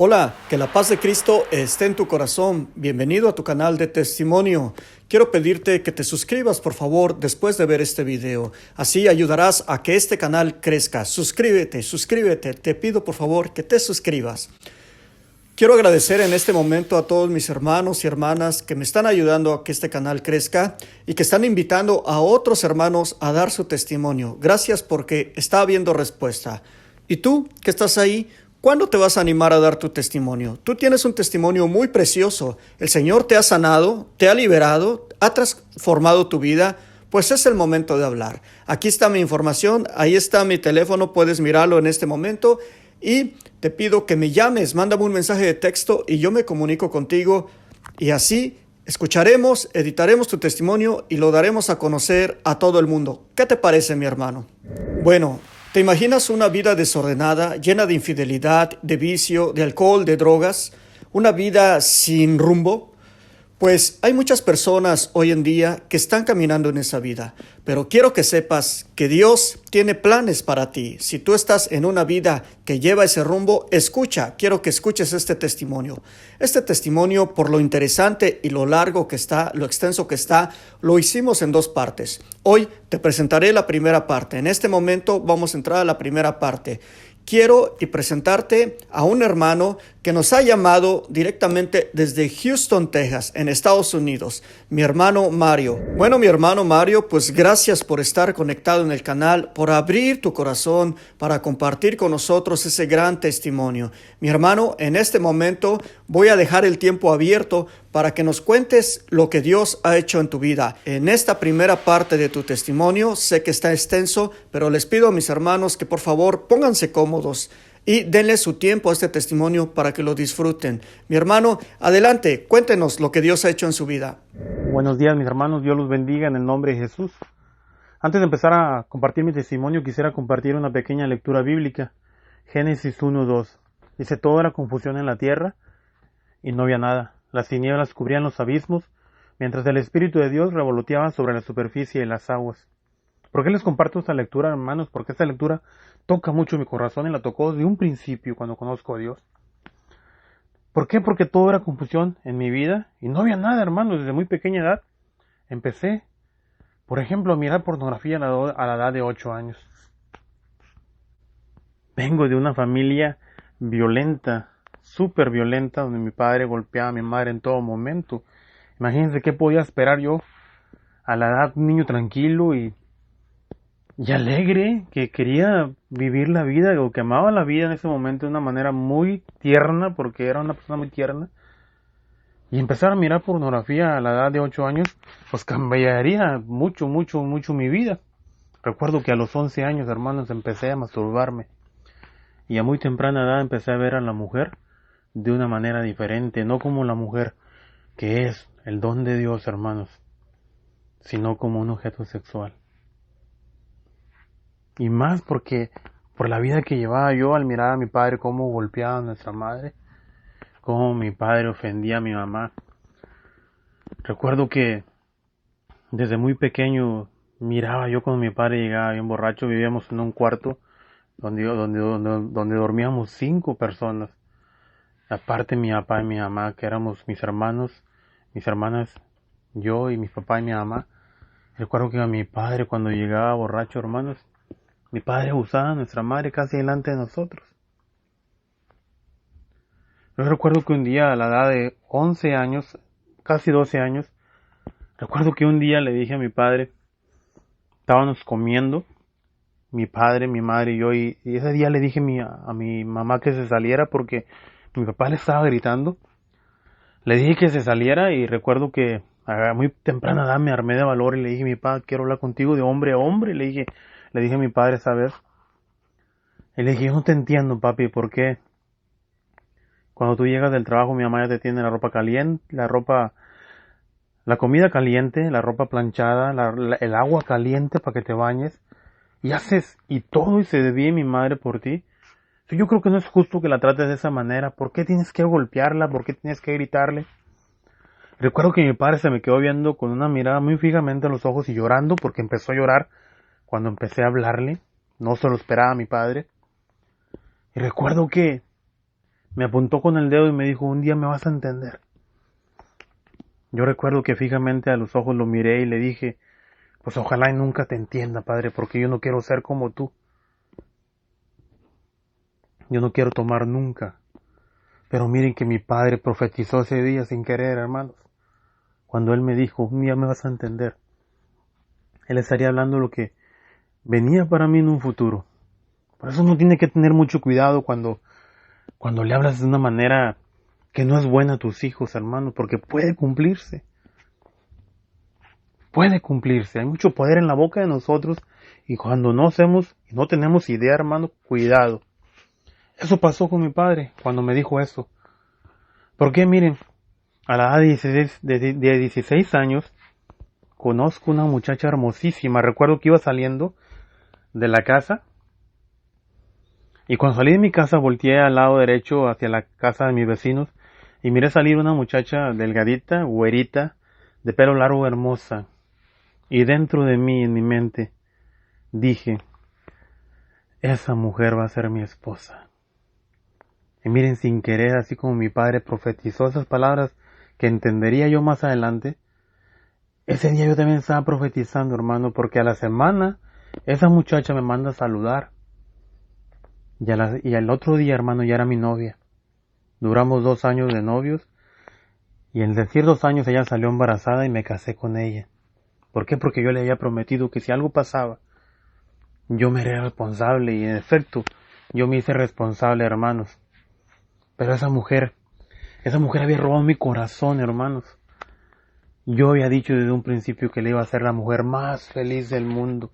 Hola, que la paz de Cristo esté en tu corazón. Bienvenido a tu canal de testimonio. Quiero pedirte que te suscribas, por favor, después de ver este video. Así ayudarás a que este canal crezca. Suscríbete. Te pido, por favor, que te suscribas. Quiero agradecer en este momento a todos mis hermanos y hermanas que me están ayudando a que este canal crezca y que están invitando a otros hermanos a dar su testimonio. Gracias porque está habiendo respuesta. ¿Y tú, que estás ahí? ¿Cuándo te vas a animar a dar tu testimonio? Tú tienes un testimonio muy precioso. El Señor te ha sanado, te ha liberado, ha transformado tu vida. Pues es el momento de hablar. Aquí está mi información, ahí está mi teléfono, puedes mirarlo en este momento. Y te pido que me llames, mándame un mensaje de texto y yo me comunico contigo. Y así escucharemos, editaremos tu testimonio y lo daremos a conocer a todo el mundo. ¿Qué te parece, mi hermano? Bueno, ¿te imaginas una vida desordenada, llena de infidelidad, de vicio, de alcohol, de drogas? ¿Una vida sin rumbo? Pues hay muchas personas hoy en día que están caminando en esa vida, pero quiero que sepas que Dios tiene planes para ti. Si tú estás en una vida que lleva ese rumbo, quiero que escuches este testimonio. Este testimonio, por lo interesante y lo largo que está, lo extenso que está, lo hicimos en dos partes. Hoy te presentaré la primera parte. En este momento vamos a entrar a la primera parte. Quiero presentarte a un hermano que nos ha llamado directamente desde Houston, Texas, en Estados Unidos. Mi hermano Mario. Bueno, mi hermano Mario, pues gracias por estar conectado en el canal, por abrir tu corazón para compartir con nosotros ese gran testimonio. Mi hermano, en este momento voy a dejar el tiempo abierto para que nos cuentes lo que Dios ha hecho en tu vida. En esta primera parte de tu testimonio, sé que está extenso, pero les pido a mis hermanos que por favor pónganse cómodos y denle su tiempo a este testimonio para que lo disfruten. Mi hermano, adelante, cuéntenos lo que Dios ha hecho en su vida. Buenos días, mis hermanos, Dios los bendiga en el nombre de Jesús. Antes de empezar a compartir mi testimonio, quisiera compartir una pequeña lectura bíblica. Génesis 1:2. Dice: toda era confusión en la tierra y no había nada. Las tinieblas cubrían los abismos, mientras el Espíritu de Dios revoloteaba sobre la superficie de las aguas. ¿Por qué les comparto esta lectura, hermanos? Porque esta lectura toca mucho mi corazón y la tocó desde un principio cuando conozco a Dios. ¿Por qué? Porque todo era confusión en mi vida y no había nada, hermanos. Desde muy pequeña edad empecé, por ejemplo, a mirar pornografía a la edad de 8 años. Vengo de una familia violenta, súper violenta, donde mi padre golpeaba a mi madre en todo momento. Imagínense qué podía esperar yo a la edad de un niño tranquilo y alegre, que quería vivir la vida, o que amaba la vida en ese momento de una manera muy tierna, porque era una persona muy tierna. Y empezar a mirar pornografía a la edad de 8 años, pues cambiaría mucho mi vida. Recuerdo que a los 11 años, hermanos, empecé a masturbarme. Y a muy temprana edad empecé a ver a la mujer de una manera diferente, no como la mujer que es el don de Dios, hermanos, sino como un objeto sexual. Y más porque por la vida que llevaba yo al mirar a mi padre cómo golpeaba a nuestra madre, cómo mi padre ofendía a mi mamá. Recuerdo que desde muy pequeño miraba yo cuando mi padre llegaba bien borracho. Vivíamos en un cuarto donde dormíamos 5 personas. Aparte mi papá y mi mamá, que éramos mis hermanos, mis hermanas, yo y mi papá y mi mamá. Recuerdo que a mi padre cuando llegaba borracho, hermanos, mi padre abusaba a nuestra madre casi delante de nosotros. Yo recuerdo que un día a la edad de 11 años, casi 12 años, recuerdo que un día le dije a mi padre, estábamos comiendo, mi padre, mi madre y yo, y ese día le dije a mi mamá que se saliera porque mi papá le estaba gritando. Le dije que se saliera y recuerdo que a muy temprana edad me armé de valor y le dije: mi papá, quiero hablar contigo de hombre a hombre. Le dije a mi padre esa vez. Y le dije: yo no te entiendo, papi, ¿por qué? Cuando tú llegas del trabajo, mi mamá ya te tiene la ropa caliente, la comida caliente, la ropa planchada, el agua caliente para que te bañes, y todo y se desvíe mi madre por ti. Yo creo que no es justo que la trates de esa manera. ¿Por qué tienes que golpearla? ¿Por qué tienes que gritarle? Recuerdo que mi padre se me quedó viendo con una mirada muy fijamente a los ojos y llorando, porque empezó a llorar cuando empecé a hablarle. No se lo esperaba a mi padre. Y recuerdo que Me apuntó con el dedo y me dijo, un día me vas a entender. Yo recuerdo que fijamente a los ojos lo miré y le dije, pues ojalá y nunca te entienda, padre, porque yo no quiero ser como tú. Yo no quiero tomar nunca. Pero miren que mi padre profetizó ese día sin querer, hermanos. Cuando él me dijo, un día me vas a entender. Él estaría hablando lo que venía para mí en un futuro. Por eso uno tiene que tener mucho cuidado cuando le hablas de una manera que no es buena a tus hijos, hermano, porque puede cumplirse. Puede cumplirse. Hay mucho poder en la boca de nosotros y cuando no hacemos y no tenemos idea, hermano, cuidado. Eso pasó con mi padre cuando me dijo eso. Porque miren, a la edad de 16 años, conozco una muchacha hermosísima. Recuerdo que iba saliendo de la casa y cuando salí de mi casa volteé al lado derecho hacia la casa de mis vecinos y miré salir una muchacha delgadita, güerita, de pelo largo, hermosa. Y dentro de mí, en mi mente, dije, esa mujer va a ser mi esposa. Y miren, sin querer, así como mi padre profetizó esas palabras que entendería yo más adelante, ese día yo también estaba profetizando, hermano, porque a la semana esa muchacha me manda a saludar. Y al otro día, hermano, ya era mi novia. Duramos 2 años de novios y en decir 2 años ella salió embarazada y me casé con ella. ¿Por qué? Porque yo le había prometido que si algo pasaba, yo me era responsable y en efecto, yo me hice responsable, hermanos. Pero esa mujer había robado mi corazón, hermanos. Yo había dicho desde un principio que le iba a ser la mujer más feliz del mundo,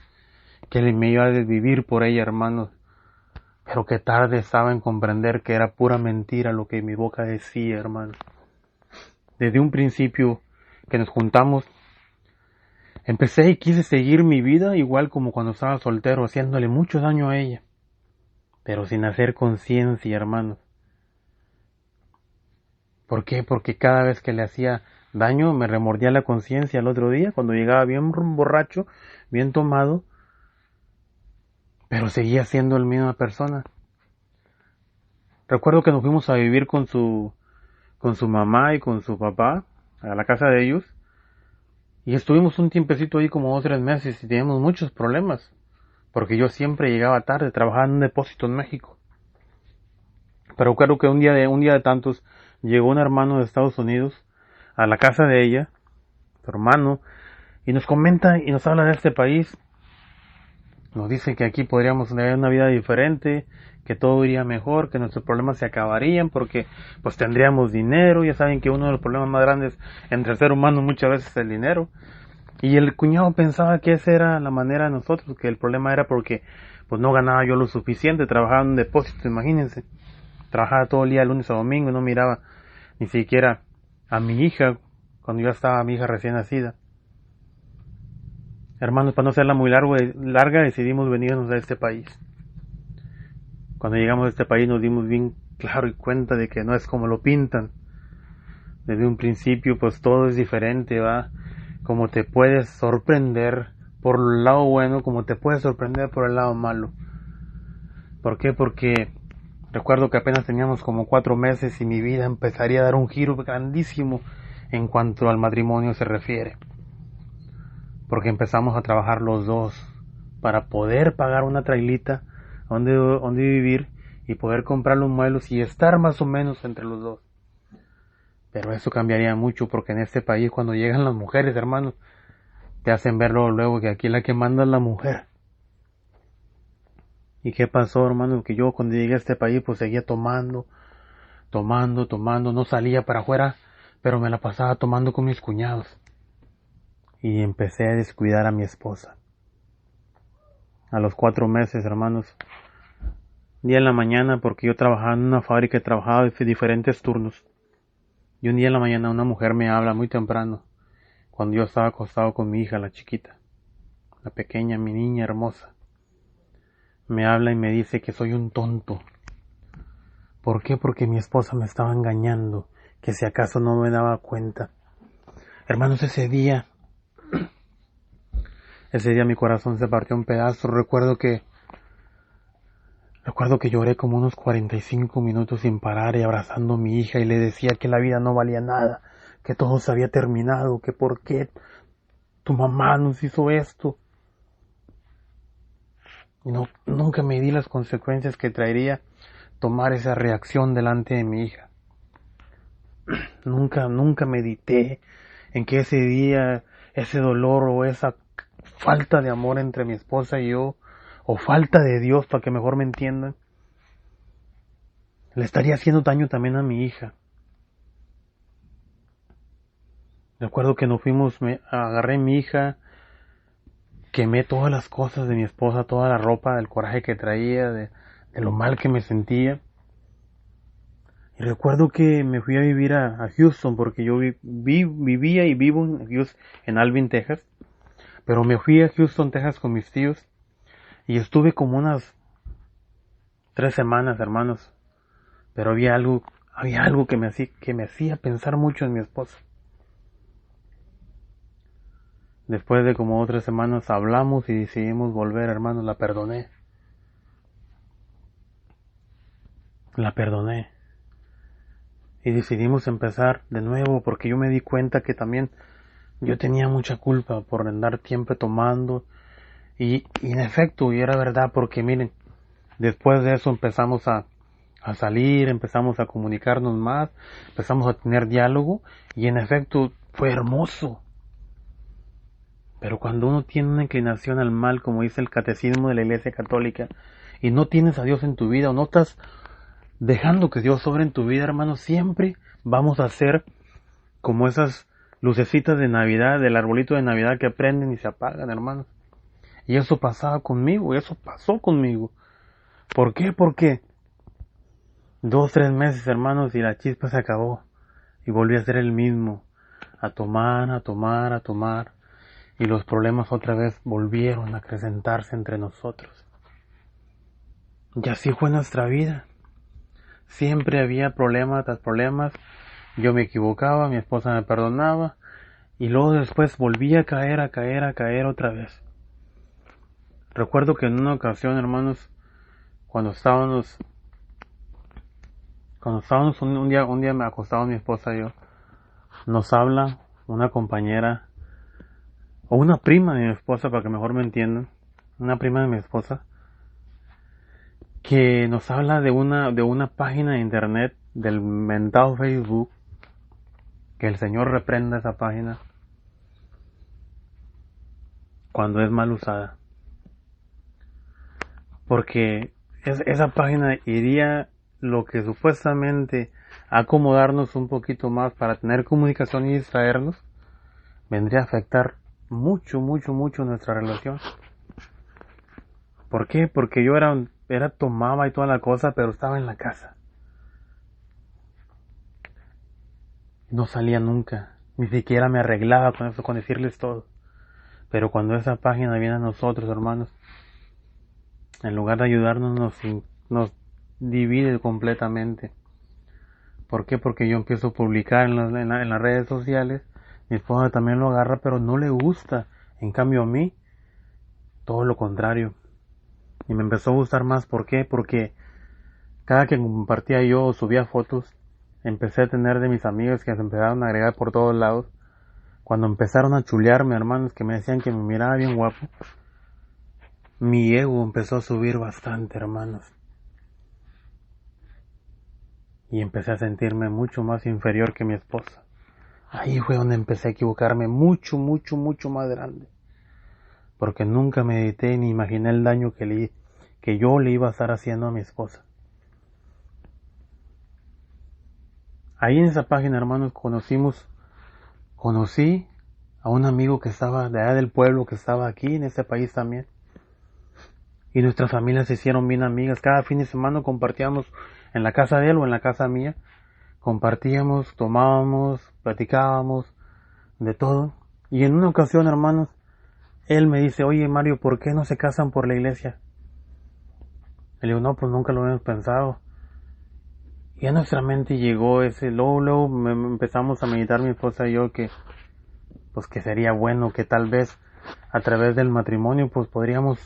que me iba a desvivir por ella, hermanos. Pero que tarde estaba en comprender que era pura mentira lo que mi boca decía, hermanos. Desde un principio que nos juntamos, empecé y quise seguir mi vida igual como cuando estaba soltero, haciéndole mucho daño a ella, pero sin hacer conciencia, hermanos. ¿Por qué? Porque cada vez que le hacía daño me remordía la conciencia al otro día, cuando llegaba bien borracho, bien tomado, pero seguía siendo la misma persona. Recuerdo que nos fuimos a vivir con su mamá y con su papá a la casa de ellos y estuvimos un tiempecito ahí como 2 o 3 meses y teníamos muchos problemas porque yo siempre llegaba tarde, trabajaba en un depósito en México. Pero creo que un día de tantos llegó un hermano de Estados Unidos a la casa de ella, su hermano, y nos comenta y nos habla de este país. Nos dice que aquí podríamos tener una vida diferente, que todo iría mejor, que nuestros problemas se acabarían porque pues tendríamos dinero. Ya saben que uno de los problemas más grandes entre el ser humano muchas veces es el dinero. Y el cuñado pensaba que esa era la manera de nosotros, que el problema era porque pues no ganaba yo lo suficiente, trabajaba en un depósito, imagínense. Trabajaba todo el día, lunes a domingo, y no miraba ni siquiera a mi hija cuando ya estaba mi hija recién nacida. Hermanos, para no hacerla muy larga, decidimos venirnos a este país. Cuando llegamos a este país nos dimos bien claro y cuenta de que no es como lo pintan. Desde un principio pues todo es diferente, ¿va? Como te puedes sorprender por el lado bueno, como te puedes sorprender por el lado malo. ¿Por qué? Porque recuerdo que apenas teníamos como 4 meses y mi vida empezaría a dar un giro grandísimo en cuanto al matrimonio se refiere. Porque empezamos a trabajar los dos para poder pagar una trailita donde vivir y poder comprar los muebles y estar más o menos entre los dos. Pero eso cambiaría mucho porque en este país cuando llegan las mujeres, hermanos, te hacen verlo luego que aquí la que manda es la mujer. ¿Y qué pasó, hermano? Que yo cuando llegué a este país pues seguía tomando, no salía para afuera, pero me la pasaba tomando con mis cuñados. Y empecé a descuidar a mi esposa. A los 4 meses, hermanos, día en la mañana, porque yo trabajaba en una fábrica y trabajaba de diferentes turnos. Y un día en la mañana una mujer me habla muy temprano, cuando yo estaba acostado con mi hija, la chiquita, la pequeña, mi niña hermosa. Me habla y me dice que soy un tonto. ¿Por qué? Porque mi esposa me estaba engañando, que si acaso no me daba cuenta. Hermanos, ese día mi corazón se partió en pedazos. Recuerdo que Recuerdo que lloré como unos 45 minutos sin parar y abrazando a mi hija y le decía que la vida no valía nada, que todo se había terminado, que por qué tu mamá nos hizo esto. Y no, nunca me di las consecuencias que traería tomar esa reacción delante de mi hija. Nunca medité en que ese día, ese dolor o esa falta de amor entre mi esposa y yo, o falta de Dios, para que mejor me entiendan, le estaría haciendo daño también a mi hija. Recuerdo que nos fuimos, agarré a mi hija, quemé todas las cosas de mi esposa, toda la ropa, del coraje que traía, de lo mal que me sentía. Y recuerdo que me fui a vivir a Houston, porque yo vivía y vivo en Alvin, Texas. Pero me fui a Houston, Texas con mis tíos y estuve como unas 3 semanas, hermanos. Pero había algo que me hacía pensar mucho en mi esposa. Después de como 3 semanas hablamos y decidimos volver, hermanos. La perdoné. Y decidimos empezar de nuevo, porque yo me di cuenta que también yo tenía mucha culpa por andar tiempo tomando. Y en efecto, y era verdad, porque miren, después de eso empezamos a salir, empezamos a comunicarnos más, empezamos a tener diálogo, y en efecto fue hermoso. Pero cuando uno tiene una inclinación al mal, como dice el catecismo de la Iglesia Católica, y no tienes a Dios en tu vida, o no estás dejando que Dios sobre en tu vida, hermano, siempre vamos a ser como esas lucecitas de Navidad, del arbolito de Navidad que prenden y se apagan, hermanos. Y eso pasaba conmigo, eso pasó conmigo. ¿Por qué? Porque 2, 3 meses, hermanos, y la chispa se acabó. Y volví a ser el mismo. A tomar. Y los problemas otra vez volvieron a acrecentarse entre nosotros. Y así fue nuestra vida. Siempre había problema tras problemas. Yo me equivocaba, mi esposa me perdonaba. Y luego después volví a caer otra vez. Recuerdo que en una ocasión, hermanos, cuando estábamos un día me acostaba mi esposa y yo, nos habla una compañera o una prima de mi esposa, para que mejor me entiendan, una prima de mi esposa, que nos habla de una página de internet, del mentado Facebook, que el Señor reprenda esa página cuando es mal usada, porque esa página iría lo que supuestamente acomodarnos un poquito más para tener comunicación y distraernos, vendría a afectar mucho nuestra relación. ¿Por qué? Porque yo tomaba y toda la cosa, pero estaba en la casa. No salía nunca, ni siquiera me arreglaba con eso, con decirles todo. Pero cuando esa página viene a nosotros, hermanos, en lugar de ayudarnos, nos divide completamente. ¿Por qué? Porque yo empiezo a publicar en las redes sociales, mi esposa también lo agarra, pero no le gusta. En cambio a mí, todo lo contrario. Y me empezó a gustar más. ¿Por qué? Porque cada que compartía yo o subía fotos, empecé a tener de mis amigos que se empezaron a agregar por todos lados. Cuando empezaron a chulearme, hermanos, que me decían que me miraba bien guapo, mi ego empezó a subir bastante, hermanos. Y empecé a sentirme mucho más inferior que mi esposa. Ahí fue donde empecé a equivocarme mucho más grande. Porque nunca medité ni imaginé el daño que yo le iba a estar haciendo a mi esposa. Ahí en esa página, hermanos, conocí a un amigo que estaba de allá del pueblo, que estaba aquí en este país también. Y nuestras familias se hicieron bien amigas. Cada fin de semana compartíamos en la casa de él o en la casa mía. Compartíamos, tomábamos, platicábamos, de todo. Y en una ocasión, hermanos, él me dice, oye Mario, ¿por qué no se casan por la iglesia? Le digo, no, pues nunca lo hemos pensado. Y a nuestra mente llegó luego empezamos a meditar mi esposa y yo que sería bueno que tal vez a través del matrimonio pues podríamos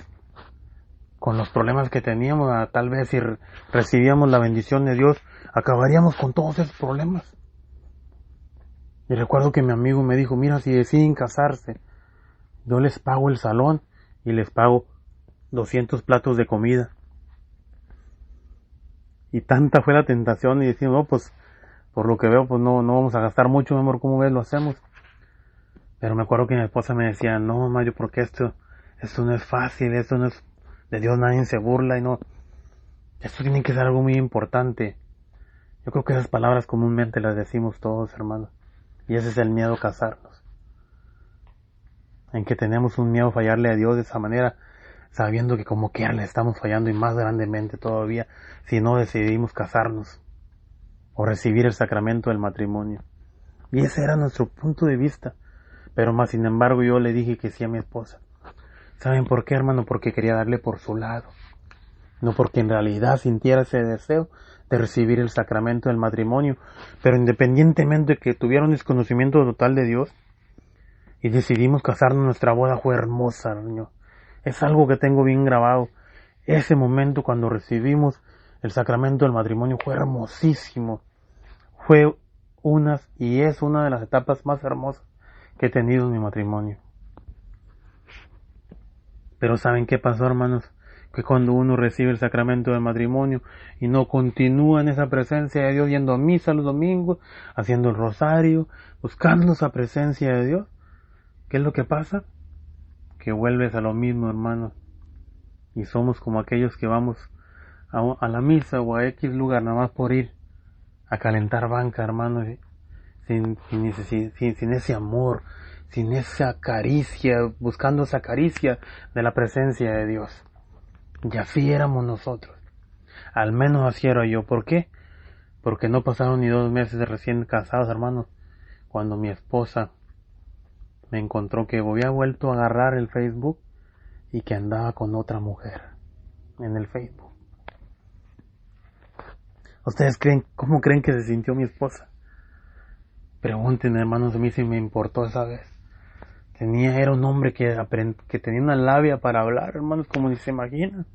con los problemas que teníamos, tal vez si recibíamos la bendición de Dios, acabaríamos con todos esos problemas. Y recuerdo que mi amigo me dijo, mira, si deciden casarse, yo les pago el salón y les pago 200 platos de comida. Y tanta fue la tentación y decimos, no, pues, por lo que veo, pues no vamos a gastar mucho, mi amor, ¿cómo ves? Lo hacemos. Pero me acuerdo que mi esposa me decía, no, Mario, porque esto no es fácil, esto no es, de Dios nadie se burla y no, esto tiene que ser algo muy importante. Yo creo que esas palabras comúnmente las decimos todos, hermanos. Y ese es el miedo a casarnos. En que tenemos un miedo a fallarle a Dios de esa manera, sabiendo que como quiera le estamos fallando y más grandemente todavía si no decidimos casarnos o recibir el sacramento del matrimonio. Y ese era nuestro punto de vista. Pero más sin embargo yo le dije que sí a mi esposa. ¿Saben por qué, hermano? Porque quería darle por su lado. No porque en realidad sintiera ese deseo de recibir el sacramento del matrimonio. Pero independientemente de que tuviera un desconocimiento total de Dios y decidimos casarnos, nuestra boda fue hermosa, hermano. Es algo que tengo bien grabado. Ese momento cuando recibimos el sacramento del matrimonio fue hermosísimo. Fue y es una de las etapas más hermosas que he tenido en mi matrimonio. Pero ¿saben qué pasó, hermanos? Que cuando uno recibe el sacramento del matrimonio y no continúa en esa presencia de Dios, yendo a misa los domingos, haciendo el rosario, buscando esa presencia de Dios, ¿qué es lo que pasa? Que vuelves a lo mismo, hermanos. Y somos como aquellos que vamos a la misa o a X lugar nada más por ir a calentar banca, hermanos, sin ese amor, sin esa caricia, buscando esa caricia de la presencia de Dios. Y así éramos nosotros. Al menos así era yo. ¿Por qué? Porque no pasaron ni 2 meses de recién casados, hermanos, cuando mi esposa me encontró que había vuelto a agarrar el Facebook y que andaba con otra mujer en el Facebook. ¿Ustedes cómo creen que se sintió mi esposa? Pregunten, hermanos, a mí si me importó esa vez. Era un hombre que tenía una labia para hablar, hermanos, como ni se imaginan.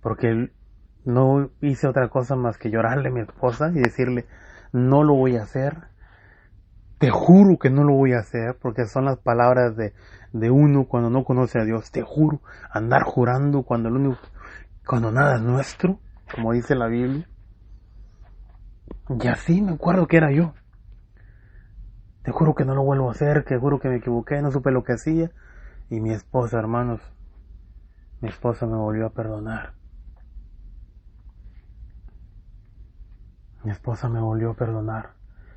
Porque no hice otra cosa más que llorarle a mi esposa y decirle, no lo voy a hacer. Te juro que no lo voy a hacer, porque son las palabras de uno cuando no conoce a Dios. Te juro, andar jurando cuando nada es nuestro, como dice la Biblia. Y así me acuerdo que era yo. Te juro que no lo vuelvo a hacer, te juro que me equivoqué, no supe lo que hacía. Y mi esposa, hermanos, mi esposa me volvió a perdonar. Mi esposa me volvió a perdonar,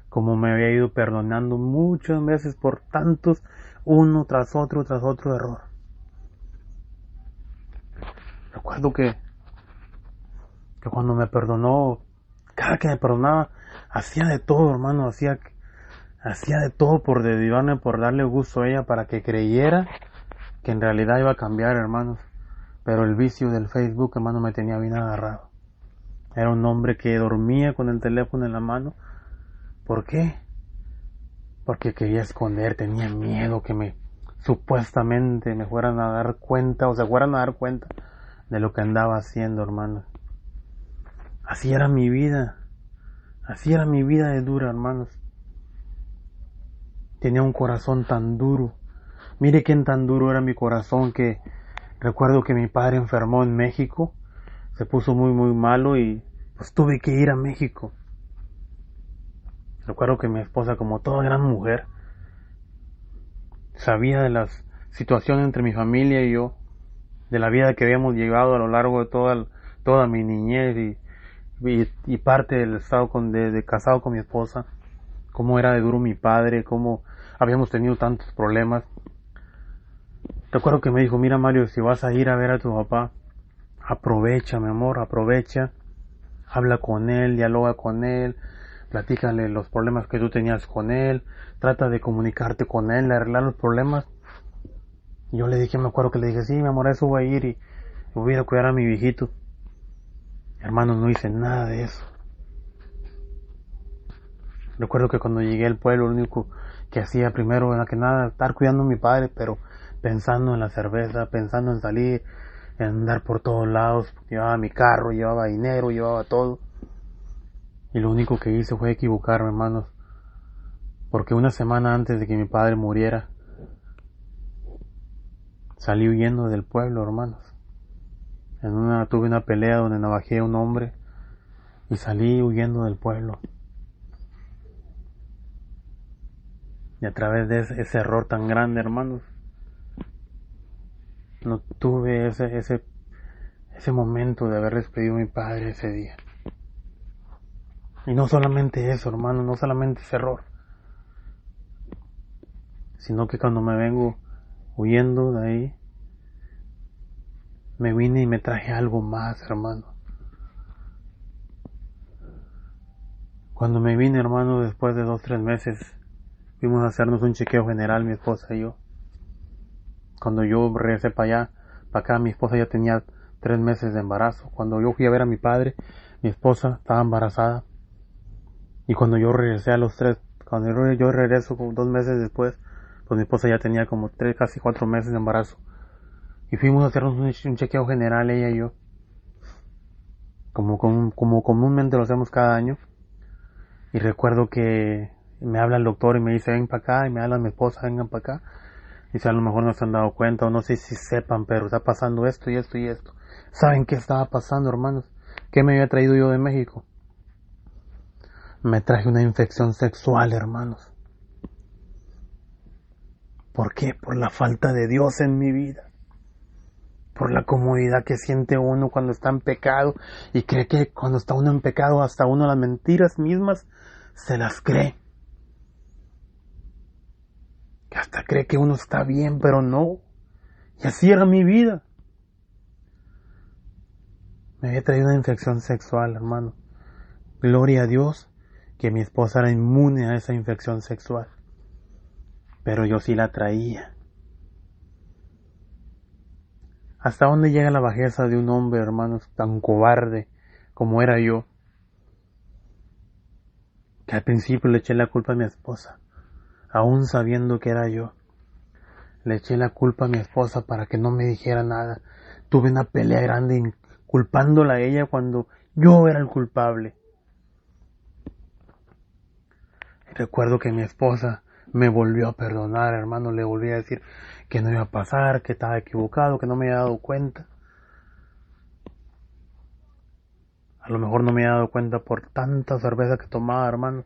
como me había ido perdonando muchas veces por tantos, uno tras otro error. Recuerdo que cuando me perdonó, cada que me perdonaba, hacía de todo, hermano, hacía de todo por dedicarme, por darle gusto a ella, para que creyera que en realidad iba a cambiar, hermanos. Pero el vicio del Facebook, hermano, me tenía bien agarrado. Era un hombre que dormía con el teléfono en la mano. ¿Por qué? Porque quería esconder, tenía miedo que supuestamente me fueran a dar cuenta, o se fueran a dar cuenta de lo que andaba haciendo, hermanos. Así era mi vida de dura, hermanos. Tenía un corazón tan duro. Mire qué tan duro era mi corazón, que recuerdo que mi padre enfermó en México, se puso muy muy malo y pues tuve que ir a México. Recuerdo que mi esposa, como toda gran mujer, sabía de las situaciones entre mi familia y yo, de la vida que habíamos llevado a lo largo de toda mi niñez y parte del estado de casado con mi esposa, cómo era de duro mi padre, cómo habíamos tenido tantos problemas. Recuerdo que me dijo, mira Mario, si vas a ir a ver a tu papá, aprovecha, mi amor, aprovecha, habla con él, dialoga con él, platícale los problemas que tú tenías con él, trata de comunicarte con él, de arreglar los problemas. Y yo le dije, me acuerdo que le dije, sí, mi amor, a eso voy a ir y voy a ir a cuidar a mi viejito. Hermano, no hice nada de eso. Recuerdo que cuando llegué al pueblo, lo único que hacía primero era que nada, estar cuidando a mi padre, pero pensando en la cerveza, pensando en salir, en andar por todos lados. Llevaba mi carro, llevaba dinero, llevaba todo. Y lo único que hice fue equivocarme, hermanos. Porque una semana antes de que mi padre muriera, salí huyendo del pueblo, hermanos. Tuve una pelea donde navajé a un hombre y salí huyendo del pueblo. Y a través de ese error tan grande, hermanos, no tuve ese momento de haber despedido a mi padre ese día. Y no solamente eso, hermano, no solamente ese error, sino que cuando me vengo huyendo de ahí, me vine y me traje algo más, hermano. Cuando me vine, hermano, después de 2-3 meses, fuimos a hacernos un chequeo general, mi esposa y yo. Cuando yo regresé para acá, mi esposa ya tenía 3 meses de embarazo. Cuando yo fui a ver a mi padre, mi esposa estaba embarazada. Y cuando yo regresé cuando yo regreso como 2 meses después, pues mi esposa ya tenía como 3, casi 4 meses de embarazo. Y fuimos a hacernos un chequeo general, ella y yo. Como comúnmente lo hacemos cada año. Y recuerdo que me habla el doctor y me dice, ven para acá, y me habla mi esposa, vengan para acá. Dice, a lo mejor no se han dado cuenta, o no sé si sepan, pero está pasando esto y esto y esto. ¿Saben qué estaba pasando, hermanos? ¿Qué me había traído yo de México? Me traje una infección sexual, hermanos. ¿Por qué? Por la falta de Dios en mi vida. Por la comodidad que siente uno cuando está en pecado y cree que cuando está uno en pecado hasta uno las mentiras mismas se las cree. Que hasta cree que uno está bien, pero no. Y así era mi vida. Me había traído una infección sexual, hermano. Gloria a Dios que mi esposa era inmune a esa infección sexual. Pero yo sí la traía. ¿Hasta dónde llega la bajeza de un hombre, hermanos, tan cobarde como era yo? Que al principio le eché la culpa a mi esposa, aún sabiendo que era yo. Le eché la culpa a mi esposa para que no me dijera nada. Tuve una pelea grande culpándola a ella cuando yo era el culpable. Recuerdo que mi esposa me volvió a perdonar, hermano. Le volví a decir que no iba a pasar, que estaba equivocado, que no me había dado cuenta. A lo mejor no me había dado cuenta por tanta cerveza que tomaba, hermano.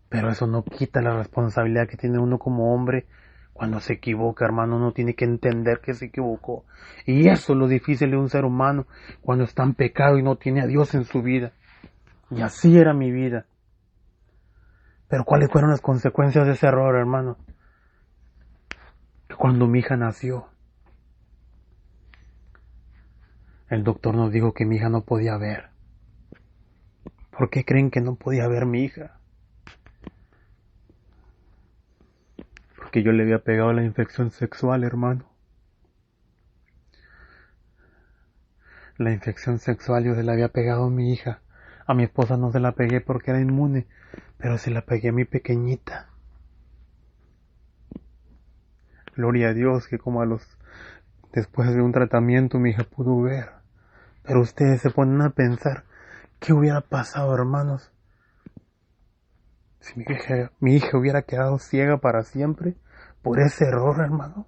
Pero eso no quita la responsabilidad que tiene uno como hombre cuando se equivoca, hermano. Uno tiene que entender que se equivocó. Y eso es lo difícil de un ser humano cuando está en pecado y no tiene a Dios en su vida. Y así era mi vida. Pero ¿cuáles fueron las consecuencias de ese error, hermano? Que cuando mi hija nació, el doctor nos dijo que mi hija no podía ver. ¿Por qué creen que no podía ver mi hija? Porque yo le había pegado la infección sexual, hermano. La infección sexual yo se la había pegado a mi hija. A mi esposa no se la pegué porque era inmune, pero se la pegué a mi pequeñita. Gloria a Dios que después de un tratamiento mi hija pudo ver. Pero ustedes se ponen a pensar, ¿qué hubiera pasado, hermanos? Si mi hija hubiera quedado ciega para siempre por ese error, hermano.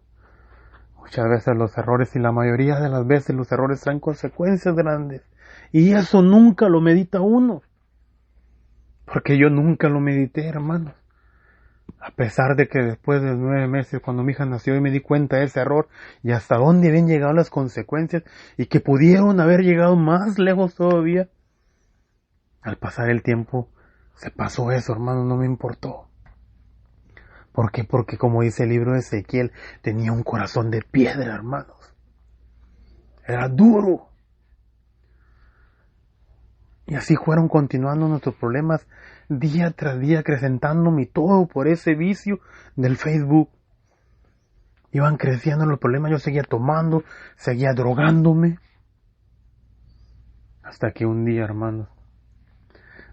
Muchas veces los errores, y la mayoría de las veces los errores traen consecuencias grandes. Y eso nunca lo medita uno. Porque yo nunca lo medité, hermanos. A pesar de que después de 9 meses, cuando mi hija nació, y me di cuenta de ese error y hasta dónde habían llegado las consecuencias y que pudieron haber llegado más lejos todavía. Al pasar el tiempo, se pasó eso, hermano, no me importó. ¿Por qué? Porque como dice el libro de Ezequiel, tenía un corazón de piedra, hermanos. Era duro. Y así fueron continuando nuestros problemas día tras día, acrecentándome y todo por ese vicio del Facebook. Iban creciendo los problemas, yo seguía tomando, seguía drogándome. Hasta que un día, hermanos,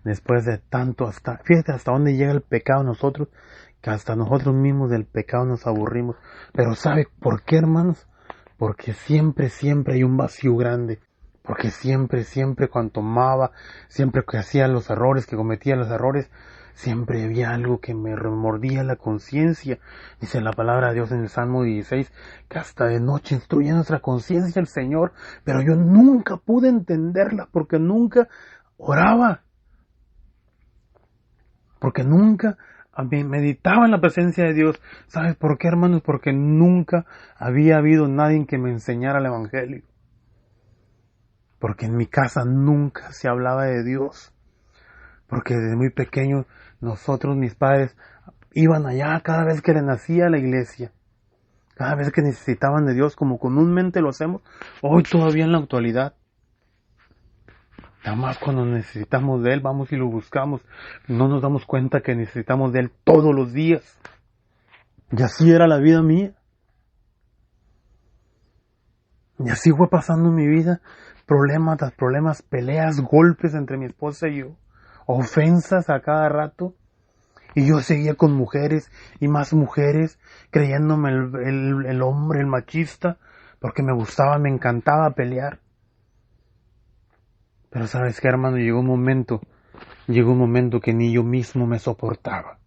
Después de tanto, fíjate hasta dónde llega el pecado nosotros, que hasta nosotros mismos del pecado nos aburrimos. Pero ¿sabe por qué, hermanos? Porque siempre hay un vacío grande. Porque siempre cuando tomaba, siempre que hacía los errores, que cometía los errores, siempre había algo que me remordía la conciencia. Dice la palabra de Dios en el Salmo 16, que hasta de noche instruye nuestra conciencia el Señor, pero yo nunca pude entenderla porque nunca oraba. Porque nunca meditaba en la presencia de Dios. ¿Sabes por qué, hermanos? Porque nunca había habido nadie que me enseñara el Evangelio. Porque en mi casa nunca se hablaba de Dios. Porque desde muy pequeños nosotros, mis padres, iban allá cada vez que le nacía a la iglesia. Cada vez que necesitaban de Dios, como comúnmente lo hacemos, hoy todavía en la actualidad. Nada más cuando necesitamos de Él, vamos y lo buscamos. No nos damos cuenta que necesitamos de Él todos los días. Y así era la vida mía. Y así fue pasando mi vida. Problemas tras problemas, peleas, golpes entre mi esposa y yo. Ofensas a cada rato. Y yo seguía con mujeres y más mujeres, creyéndome el hombre, el machista, porque me gustaba, me encantaba pelear. Pero ¿sabes qué, hermano? Llegó un momento que ni yo mismo me soportaba.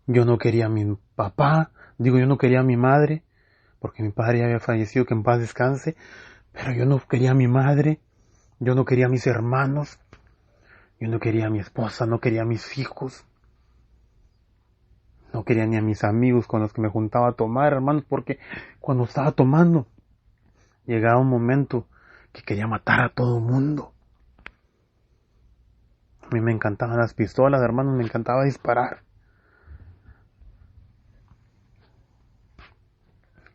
Yo no quería a mi papá, yo no quería a mi madre, porque mi padre ya había fallecido, que en paz descanse, pero yo no quería a mi madre, yo no quería a mis hermanos, yo no quería a mi esposa, no quería a mis hijos, no quería ni a mis amigos con los que me juntaba a tomar, hermanos, porque cuando estaba tomando, llegaba un momento que quería matar a todo el mundo. A mí me encantaban las pistolas, hermanos, me encantaba disparar.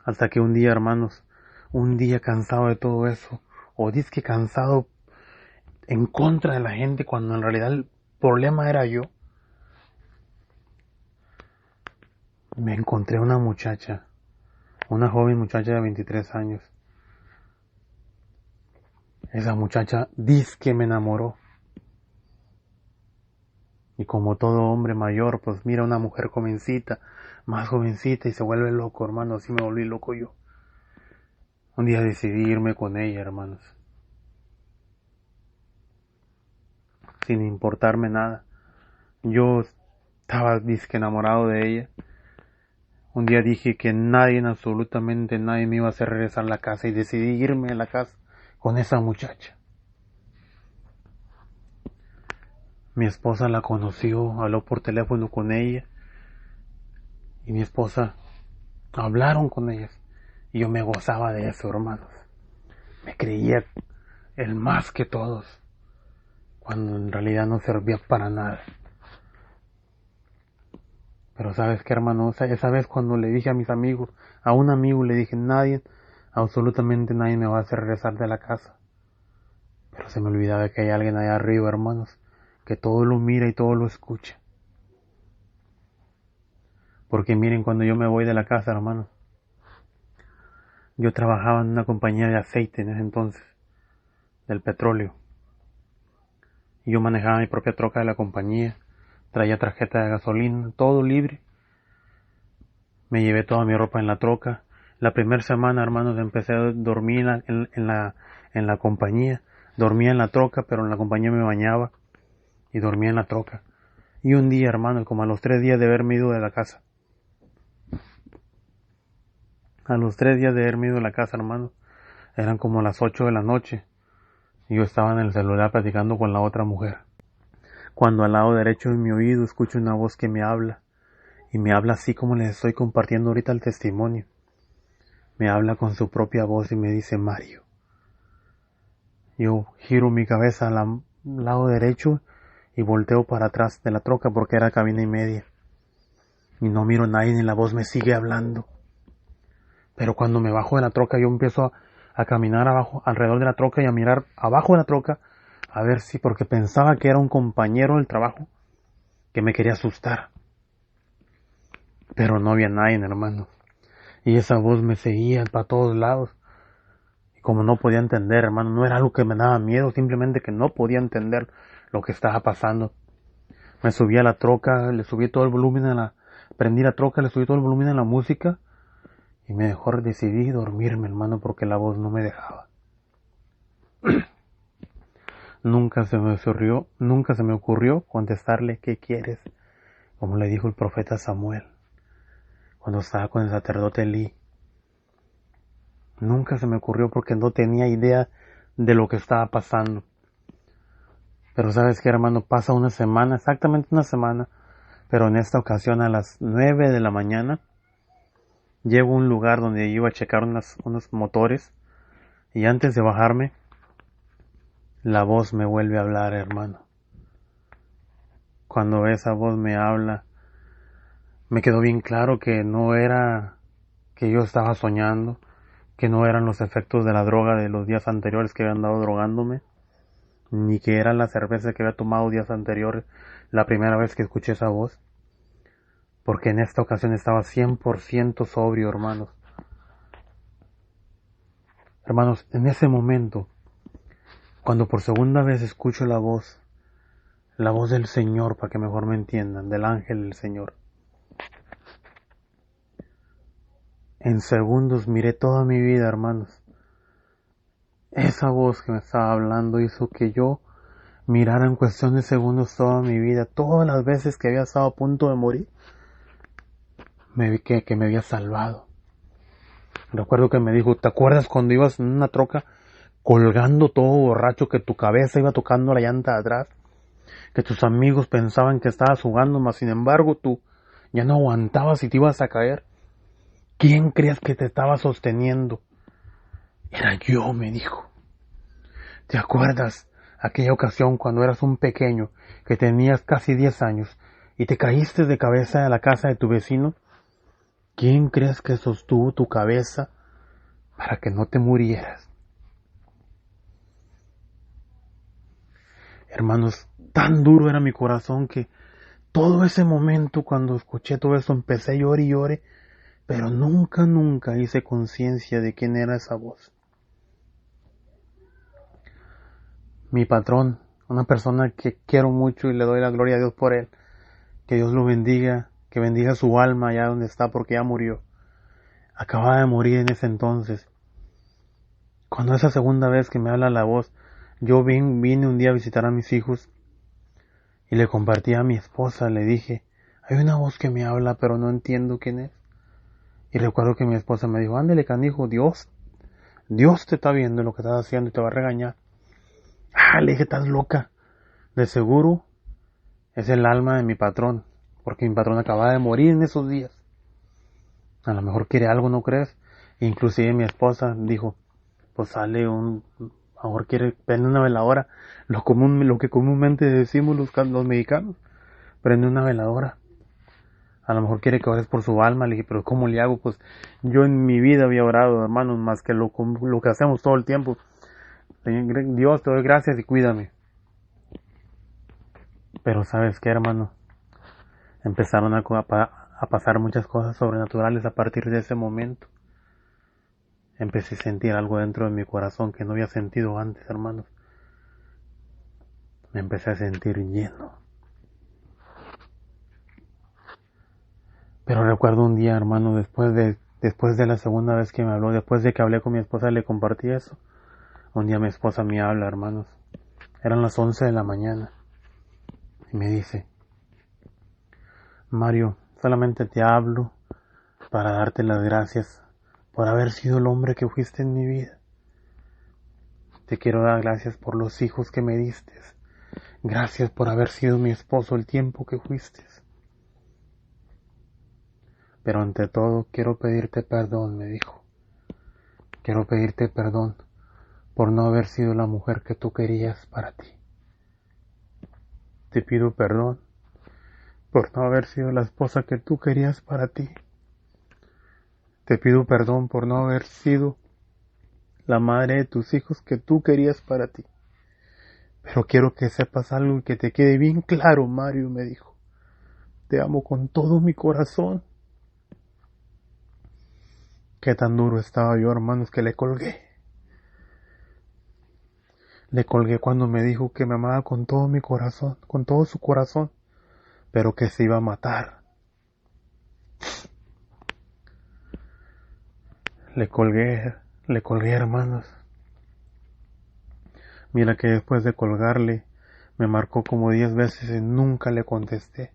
Hasta que un día, hermanos, un día cansado de todo eso, o disque cansado en contra de la gente, cuando en realidad el problema era yo, me encontré una muchacha, una joven muchacha de 23 años. Esa muchacha disque me enamoró. Y como todo hombre mayor, pues mira a una mujer jovencita, más jovencita y se vuelve loco, hermano. Así me volví loco yo. Un día decidí irme con ella, hermanos. Sin importarme nada. Yo estaba disque enamorado de ella. Un día dije que nadie, absolutamente nadie me iba a hacer regresar a la casa y decidí irme a la casa con esa muchacha. Mi esposa la conoció, habló por teléfono con ella y mi esposa hablaron con ellas y yo me gozaba de eso, hermanos. Me creía el más que todos cuando en realidad no servía para nada. Pero ¿sabes qué, hermano? Esa vez cuando le dije a mis amigos, a un amigo le dije, nadie, absolutamente nadie me va a hacer regresar de la casa. Pero se me olvidaba que hay alguien allá arriba, hermanos, que todo lo mira y todo lo escucha. Porque miren, cuando yo me voy de la casa, hermanos, yo trabajaba en una compañía de aceite en ese entonces, del petróleo. Y yo manejaba mi propia troca de la compañía, traía tarjeta de gasolina, todo libre. Me llevé toda mi ropa en la troca. La primera semana, hermanos, empecé a dormir en la compañía. Dormía en la troca, pero en la compañía me bañaba y dormía en la troca. Y un día, hermanos, como a los 3 días de haberme ido de la casa. A los 3 días de haberme ido de la casa, hermanos, eran como las 8 de la noche. Y yo estaba en el celular platicando con la otra mujer. Cuando al lado derecho de mi oído escucho una voz que me habla. Y me habla así como les estoy compartiendo ahorita el testimonio. Me habla con su propia voz y me dice Mario. Yo giro mi cabeza al lado derecho y volteo para atrás de la troca porque era cabina y media. Y no miro a nadie ni la voz me sigue hablando. Pero cuando me bajo de la troca yo empiezo a caminar abajo, alrededor de la troca y a mirar abajo de la troca a ver si, porque pensaba que era un compañero del trabajo que me quería asustar. Pero no había nadie, hermano. Y esa voz me seguía para todos lados. como no podía entender, hermano, no era algo que me daba miedo, simplemente que no podía entender lo que estaba pasando. Me subí a la troca, le subí todo el volumen prendí la troca, le subí todo el volumen a la música y mejor decidí dormirme, hermano, porque la voz no me dejaba. Nunca se me ocurrió contestarle ¿qué quieres? Como le dijo el profeta Samuel cuando estaba con el sacerdote Elí. Nunca se me ocurrió porque no tenía idea de lo que estaba pasando. Pero sabes qué, hermano, pasa una semana, exactamente una semana, pero en esta ocasión a las 9 de la mañana llego a un lugar donde iba a checar unos motores y antes de bajarme la voz me vuelve a hablar, hermano. Cuando esa voz me habla, me quedó bien claro que no era que yo estaba soñando, que no eran los efectos de la droga de los días anteriores que había andado drogándome, ni que era la cerveza que había tomado días anteriores, la primera vez que escuché esa voz, porque en esta ocasión estaba 100% sobrio, hermanos. Hermanos, en ese momento, cuando por segunda vez escucho la voz del Señor, para que mejor me entiendan, del ángel del Señor, en segundos miré toda mi vida, hermanos. Esa voz que me estaba hablando hizo que yo mirara en cuestión de segundos toda mi vida, todas las veces que había estado a punto de morir, me vi que me había salvado. Recuerdo que me dijo, ¿te acuerdas cuando ibas en una troca colgando todo borracho, que tu cabeza iba tocando la llanta de atrás, que tus amigos pensaban que estabas jugando, mas sin embargo tú ya no aguantabas y te ibas a caer? ¿Quién crees que te estaba sosteniendo? Era yo, me dijo. ¿Te acuerdas aquella ocasión cuando eras un pequeño, que tenías casi 10 años, y te caíste de cabeza a la casa de tu vecino? ¿Quién crees que sostuvo tu cabeza para que no te murieras? Hermanos, tan duro era mi corazón que todo ese momento, cuando escuché todo eso, empecé a llorar y lloré, pero nunca hice conciencia de quién era esa voz. Mi patrón, una persona que quiero mucho y le doy la gloria a Dios por él, que Dios lo bendiga, que bendiga su alma allá donde está porque ya murió. Acababa de morir en ese entonces. Cuando esa segunda vez que me habla la voz, yo vine un día a visitar a mis hijos y le compartí a mi esposa, le dije, hay una voz que me habla pero no entiendo quién es. Y recuerdo que mi esposa me dijo, ándale canijo, Dios te está viendo lo que estás haciendo y te va a regañar. Le dije, estás loca. De seguro es el alma de mi patrón, porque mi patrón acaba de morir en esos días. A lo mejor quiere algo, ¿no crees? Inclusive mi esposa dijo, pues a lo mejor quiere prende una veladora, lo que comúnmente decimos los mexicanos, prende una veladora. A lo mejor quiere que ores por su alma. Le dije, pero ¿cómo le hago? Pues yo en mi vida había orado, hermanos, más que lo que hacemos todo el tiempo. Dios, te doy gracias y cuídame. Pero ¿sabes qué, hermano? Empezaron a pasar muchas cosas sobrenaturales a partir de ese momento. Empecé a sentir algo dentro de mi corazón que no había sentido antes, hermanos. Me empecé a sentir lleno. Pero recuerdo un día, hermano, después de la segunda vez que me habló, después de que hablé con mi esposa, le compartí eso. Un día mi esposa me habla, hermanos. Eran las 11 de la mañana. Y me dice, Mario, solamente te hablo para darte las gracias por haber sido el hombre que fuiste en mi vida. Te quiero dar gracias por los hijos que me diste. Gracias por haber sido mi esposo el tiempo que fuiste. Pero ante todo quiero pedirte perdón, me dijo. Quiero pedirte perdón por no haber sido la mujer que tú querías para ti. Te pido perdón por no haber sido la esposa que tú querías para ti. Te pido perdón por no haber sido la madre de tus hijos que tú querías para ti. Pero quiero que sepas algo y que te quede bien claro, Mario, me dijo. Te amo con todo mi corazón. Qué tan duro estaba yo, hermanos, que le colgué. Le colgué cuando me dijo que me amaba con todo mi corazón, con todo su corazón, pero que se iba a matar. Le colgué, hermanos. Mira que después de colgarle, me marcó como 10 veces y nunca le contesté.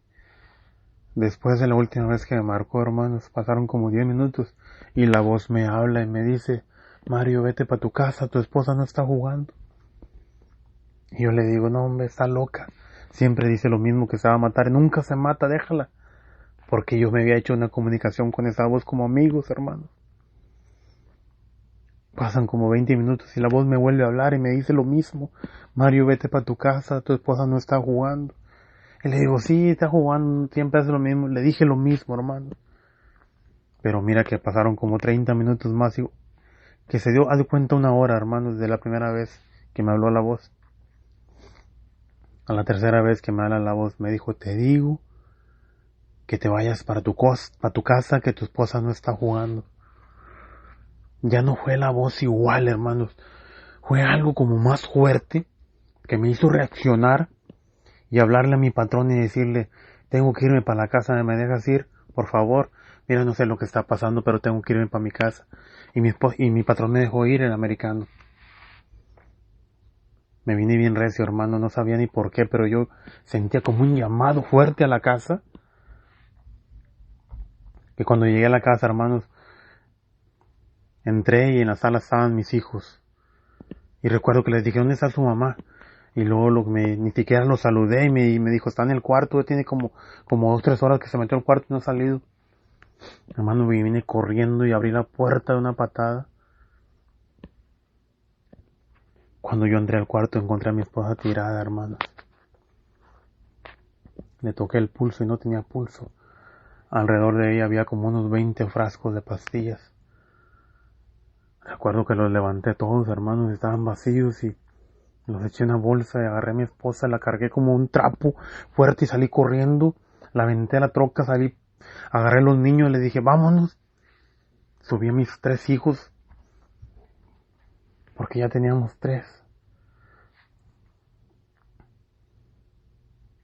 Después de la última vez que me marcó, hermanos, pasaron como 10 minutos y la voz me habla y me dice: Mario, vete para tu casa, tu esposa no está jugando. Y yo le digo: no, hombre, está loca. Siempre dice lo mismo, que se va a matar. Nunca se mata, déjala. Porque yo me había hecho una comunicación con esa voz como amigos, hermanos. Pasan como 20 minutos y la voz me vuelve a hablar y me dice lo mismo: Mario, vete para tu casa, tu esposa no está jugando. Y le digo: sí, está jugando, siempre hace lo mismo. Le dije lo mismo, hermano. Pero mira que pasaron como 30 minutos más y que se dio, haz de cuenta, una hora, hermanos, de la primera vez que me habló la voz. A la tercera vez que me habla la voz me dijo: te digo que te vayas para tu casa, que tu esposa no está jugando. Ya no fue la voz igual, hermanos. Fue algo como más fuerte que me hizo reaccionar y hablarle a mi patrón y decirle: tengo que irme para la casa, ¿me dejas ir? Por favor. Mira, no sé lo que está pasando, pero tengo que irme para mi casa. Y mi patrón me dejó ir, el americano. Me vine bien recio, hermano, no sabía ni por qué, pero yo sentía como un llamado fuerte a la casa. Que cuando llegué a la casa, hermanos, entré y en la sala estaban mis hijos. Y recuerdo que les dije: ¿dónde está su mamá? Y luego ni siquiera los saludé y me dijo: está en el cuarto, tiene como 2-3 horas que se metió al cuarto y no ha salido. Hermano, me vine corriendo y abrí la puerta de una patada. Cuando yo entré al cuarto encontré a mi esposa tirada, hermanos. Le toqué el pulso y no tenía pulso. Alrededor de ella había como unos 20 frascos de pastillas. Recuerdo que los levanté todos, hermanos, estaban vacíos y los eché en una bolsa y agarré a mi esposa, la cargué como un trapo fuerte y salí corriendo. La aventé a la troca, salí, agarré a los niños y les dije: vámonos. Subí a mis 3 hijos, porque ya teníamos 3.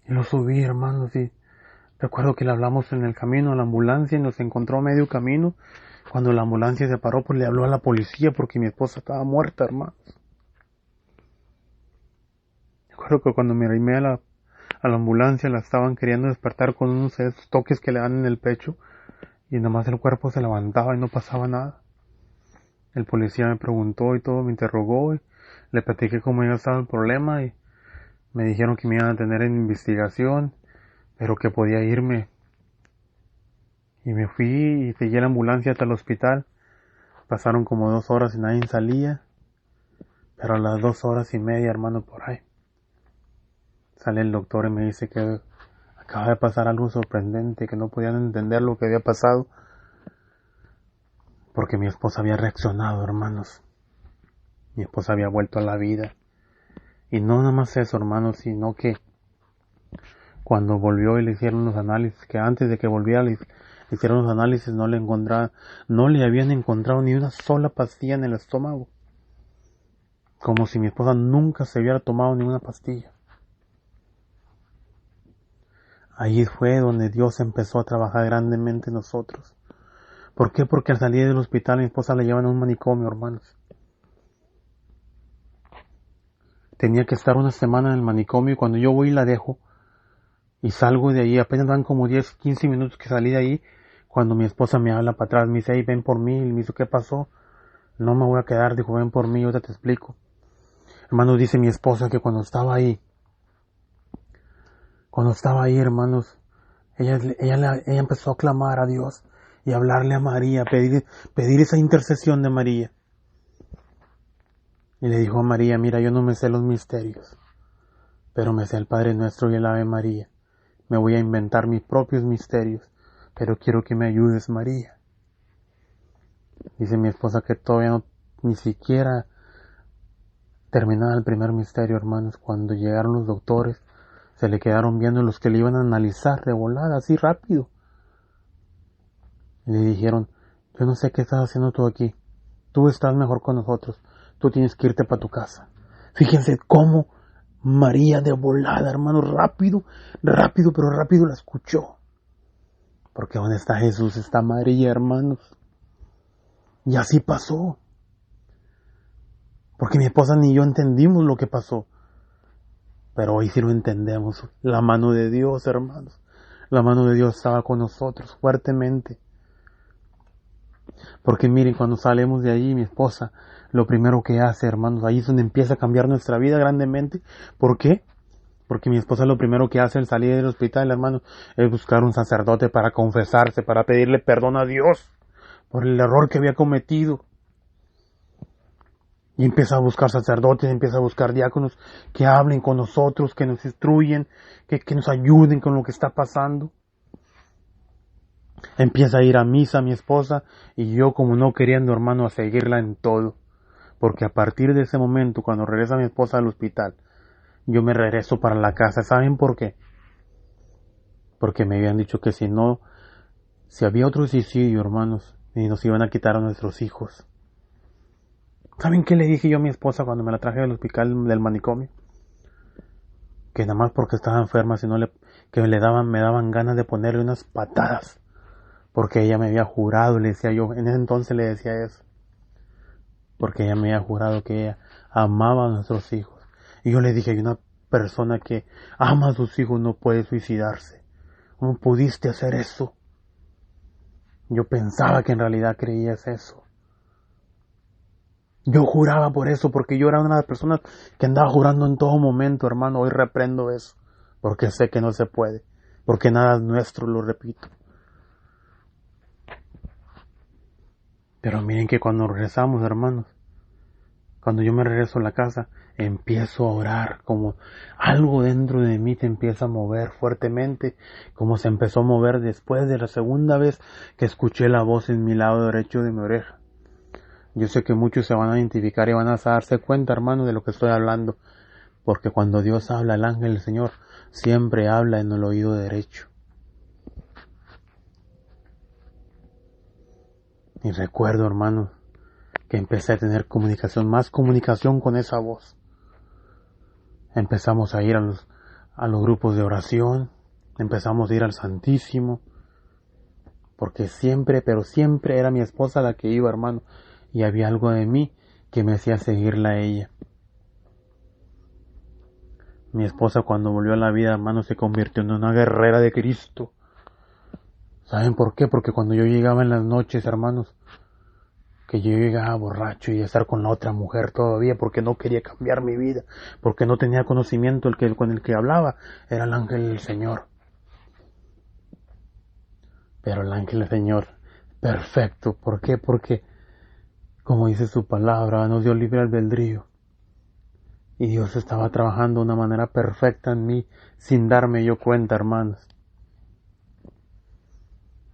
Y los subí, hermanos, y recuerdo que le hablamos en el camino a la ambulancia y nos encontró a medio camino. Cuando la ambulancia se paró, pues le habló a la policía porque mi esposa estaba muerta, hermanos. Recuerdo que cuando me arrimé a la ambulancia la estaban queriendo despertar con unos de esos toques que le dan en el pecho y nomás el cuerpo se levantaba y no pasaba nada. El policía me preguntó y todo, me interrogó y le platiqué cómo ya estaba el problema y me dijeron que me iban a tener en investigación, pero que podía irme. Y me fui y seguí la ambulancia hasta el hospital. Pasaron como 2 horas y nadie salía, pero a las 2 horas y media, hermano, por ahí sale el doctor y me dice que acaba de pasar algo sorprendente, que no podían entender lo que había pasado, porque mi esposa había reaccionado, hermanos. Mi esposa había vuelto a la vida. Y no nada más eso, hermanos, sino que cuando volvió y le hicieron los análisis, que antes de que volviera le hicieron los análisis, no le habían encontrado ni una sola pastilla en el estómago. Como si mi esposa nunca se hubiera tomado ninguna pastilla. Ahí fue donde Dios empezó a trabajar grandemente en nosotros. ¿Por qué? Porque al salir del hospital mi esposa la llevan a un manicomio, hermanos. Tenía que estar una semana en el manicomio y cuando yo voy y la dejo y salgo de ahí, apenas van como 10-15 minutos que salí de ahí, cuando mi esposa me habla para atrás, me dice: hey, ven por mí. Y me dice: ¿qué pasó? No me voy a quedar, dijo: ven por mí, ahorita te explico. Hermanos, dice mi esposa que cuando estaba ahí, hermanos, ella empezó a clamar a Dios y a hablarle a María, pedir esa intercesión de María. Y le dijo a María: mira, yo no me sé los misterios, pero me sé el Padre Nuestro y el Ave María. Me voy a inventar mis propios misterios, pero quiero que me ayudes, María. Dice mi esposa que todavía no, ni siquiera terminaba el primer misterio, hermanos, cuando llegaron los doctores, se le quedaron viendo los que le iban a analizar de volada, así rápido. Y le dijeron: yo no sé qué estás haciendo tú aquí. Tú estás mejor con nosotros. Tú tienes que irte para tu casa. Fíjense cómo María de volada, hermanos, rápido, pero rápido la escuchó. Porque donde está Jesús está María, hermanos. Y así pasó. Porque mi esposa ni yo entendimos lo que pasó. Pero hoy sí lo entendemos. La mano de Dios, hermanos. La mano de Dios estaba con nosotros fuertemente. Porque miren, cuando salimos de allí, mi esposa, lo primero que hace, hermanos, ahí es donde empieza a cambiar nuestra vida grandemente. ¿Por qué? Porque mi esposa lo primero que hace al salir del hospital, hermanos, es buscar un sacerdote para confesarse, para pedirle perdón a Dios por el error que había cometido. Y empieza a buscar sacerdotes, empieza a buscar diáconos que hablen con nosotros, que nos instruyen, que nos ayuden con lo que está pasando. Empieza a ir a misa mi esposa y yo, como no queriendo, hermano, a seguirla en todo. Porque a partir de ese momento, cuando regresa mi esposa al hospital, yo me regreso para la casa. ¿Saben por qué? Porque me habían dicho que si había otro suicidio, hermanos, y nos iban a quitar a nuestros hijos. ¿Saben qué le dije yo a mi esposa cuando me la traje del hospital, del manicomio? Que nada más porque estaba enferma, que me daban ganas de ponerle unas patadas. Porque ella me había jurado, le decía yo, en ese entonces le decía eso. Porque ella me había jurado que ella amaba a nuestros hijos. Y yo le dije, hay una persona que ama a sus hijos no puede suicidarse. ¿Cómo pudiste hacer eso? Yo pensaba que en realidad creías eso. Yo juraba por eso, porque yo era una de las personas que andaba jurando en todo momento, hermano. Hoy reprendo eso, porque sé que no se puede, porque nada es nuestro, lo repito. Pero miren que cuando regresamos, hermanos, cuando yo me regreso a la casa, empiezo a orar, como algo dentro de mí se empieza a mover fuertemente, como se empezó a mover después de la segunda vez que escuché la voz en mi lado derecho de mi oreja. Yo sé que muchos se van a identificar y van a darse cuenta, hermano, de lo que estoy hablando. Porque cuando Dios habla, el ángel del Señor siempre habla en el oído derecho. Y recuerdo, hermanos, que empecé a tener más comunicación con esa voz. Empezamos a ir a los grupos de oración. Empezamos a ir al Santísimo. Porque pero siempre era mi esposa la que iba, hermano. Y había algo de mí que me hacía seguirla a ella. Mi esposa, cuando volvió a la vida, hermano, se convirtió en una guerrera de Cristo. ¿Saben por qué? Porque cuando yo llegaba en las noches, hermanos, que yo llegaba borracho y a estar con la otra mujer todavía, porque no quería cambiar mi vida, porque no tenía conocimiento con el que hablaba, era el ángel del Señor. Pero el ángel del Señor, perfecto. ¿Por qué? Porque, como dice su palabra, nos dio libre albedrío. Y Dios estaba trabajando de una manera perfecta en mí, sin darme yo cuenta, hermanos.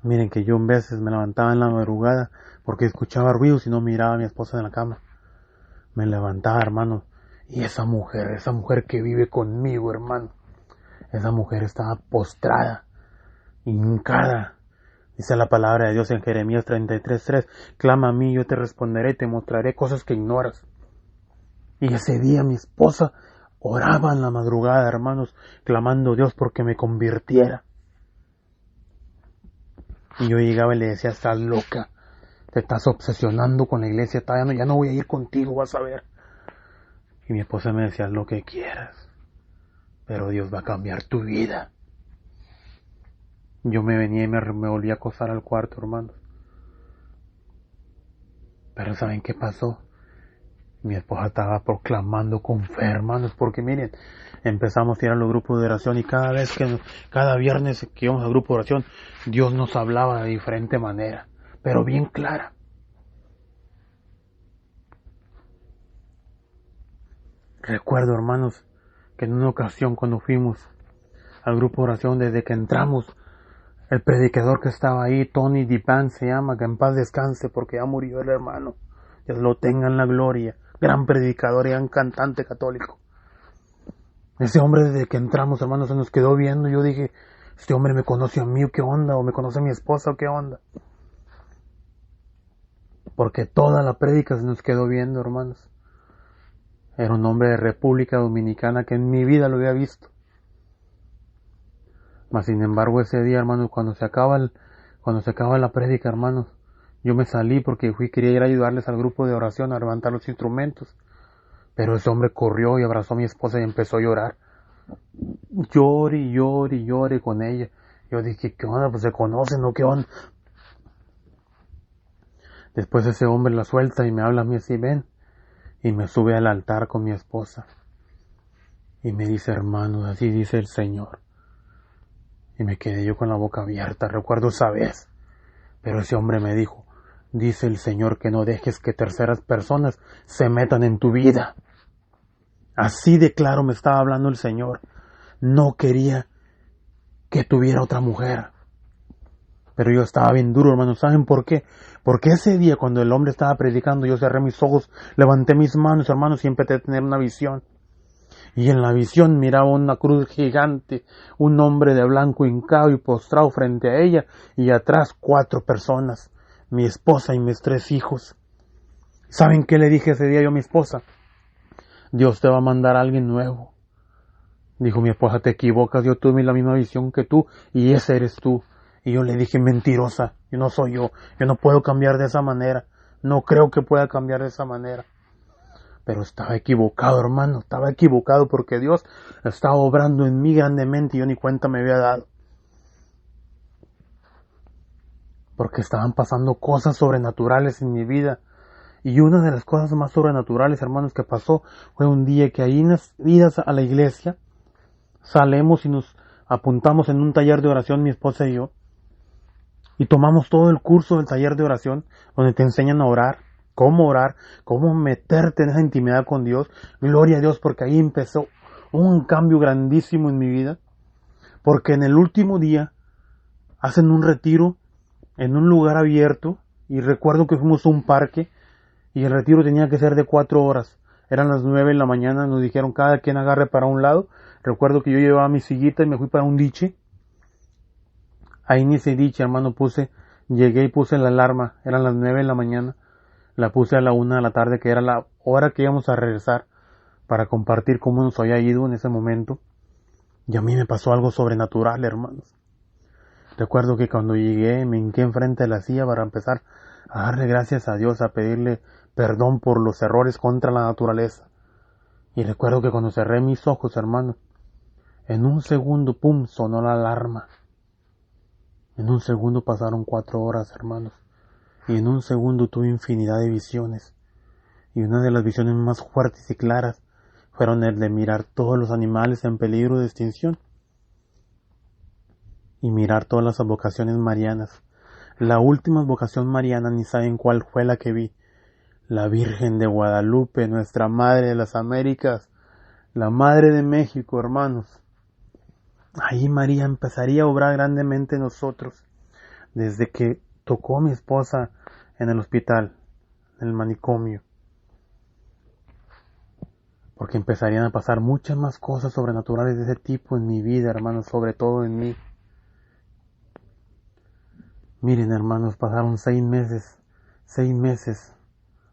Miren que yo en veces me levantaba en la madrugada porque escuchaba ruidos y no miraba a mi esposa en la cama. Me levantaba, hermanos, y esa mujer que vive conmigo, hermano, esa mujer estaba postrada, hincada. Dice la palabra de Dios en Jeremías 33:3, clama a mí, yo te responderé, te mostraré cosas que ignoras. Y ese día mi esposa oraba en la madrugada, hermanos, clamando a Dios porque me convirtiera. Y yo llegaba y le decía, estás loca, te estás obsesionando con la iglesia, ya no voy a ir contigo, vas a ver. Y mi esposa me decía, lo que quieras, pero Dios va a cambiar tu vida. Yo me venía y me volví a acostar al cuarto, hermanos. Pero ¿saben qué pasó? Mi esposa estaba proclamando con fe, hermanos, porque miren, empezamos a ir a los grupos de oración y cada viernes que íbamos al grupo de oración, Dios nos hablaba de diferente manera, pero bien clara. Recuerdo, hermanos, que en una ocasión cuando fuimos al grupo de oración, desde que entramos, el predicador que estaba ahí, Tony Dipan se llama, que en paz descanse porque ya murió el hermano, Dios lo tenga en la gloria, gran predicador y gran cantante católico. Ese hombre, desde que entramos, hermanos, se nos quedó viendo. Yo dije, este hombre me conoce a mí, ¿qué onda? O me conoce a mi esposa, ¿qué onda? Porque toda la prédica se nos quedó viendo, hermanos. Era un hombre de República Dominicana que en mi vida lo había visto. Mas sin embargo ese día, hermanos, cuando se acaba la prédica, hermanos, yo me salí porque quería ir a ayudarles al grupo de oración a levantar los instrumentos. Pero ese hombre corrió y abrazó a mi esposa y empezó a llorar. Llore y llore y llore con ella. Yo dije, ¿qué onda? Pues se conocen, ¿no? ¿Qué onda? Después ese hombre la suelta y me habla a mí así, ven. Y me sube al altar con mi esposa. Y me dice, hermanos, así dice el Señor. Y me quedé yo con la boca abierta, recuerdo esa vez. Pero ese hombre me dijo, dice el Señor que no dejes que terceras personas se metan en tu vida. Así de claro me estaba hablando el Señor. No quería que tuviera otra mujer. Pero yo estaba bien duro, hermanos. ¿Saben por qué? Porque ese día cuando el hombre estaba predicando, yo cerré mis ojos, levanté mis manos, hermanos, y empecé a tener una visión. Y en la visión miraba una cruz gigante, un hombre de blanco hincado y postrado frente a ella, y atrás 4 personas, mi esposa y mis 3 hijos. ¿Saben qué le dije ese día yo a mi esposa? Dios te va a mandar a alguien nuevo. Dijo mi esposa, te equivocas, yo tuve la misma visión que tú, y ese eres tú. Y yo le dije, mentirosa, yo no soy yo no puedo cambiar de esa manera, no creo que pueda cambiar de esa manera. Pero estaba equivocado, hermano, estaba equivocado porque Dios estaba obrando en mí grandemente y yo ni cuenta me había dado. Porque estaban pasando cosas sobrenaturales en mi vida. Y una de las cosas más sobrenaturales, hermanos, que pasó fue un día que ahí en las idas a la iglesia, salimos y nos apuntamos en un taller de oración, mi esposa y yo, y tomamos todo el curso del taller de oración, donde te enseñan a orar, cómo meterte en esa intimidad con Dios. Gloria a Dios, porque ahí empezó un cambio grandísimo en mi vida, porque en el último día hacen un retiro en un lugar abierto, y recuerdo que fuimos a un parque, y el retiro tenía que ser de 4 horas, eran las 9 de la mañana, nos dijeron cada quien agarre para un lado. Recuerdo que yo llevaba mi sillita y me fui para un diche. Ahí en ese diche, hermano, llegué y puse la alarma, eran las 9 de la mañana, la puse a la 1 de la tarde, que era la hora que íbamos a regresar, para compartir cómo nos había ido en ese momento. Y a mí me pasó algo sobrenatural, hermanos. Recuerdo que cuando llegué, me hinqué enfrente de la silla para empezar a darle gracias a Dios, a pedirle perdón por los errores contra la naturaleza. Y recuerdo que cuando cerré mis ojos, hermanos, en un segundo, pum, sonó la alarma. En un segundo pasaron 4 horas, hermanos. Y en un segundo tuve infinidad de visiones. Y una de las visiones más fuertes y claras fueron el de mirar todos los animales en peligro de extinción. Y mirar todas las advocaciones marianas. La última advocación mariana, ni saben cuál fue la que vi. La Virgen de Guadalupe, nuestra Madre de las Américas, la Madre de México, hermanos. Ahí María empezaría a obrar grandemente en nosotros, desde que tocó a mi esposa en el hospital, en el manicomio. Porque empezarían a pasar muchas más cosas sobrenaturales de ese tipo en mi vida, hermanos, sobre todo en mí. Miren, hermanos, pasaron 6 meses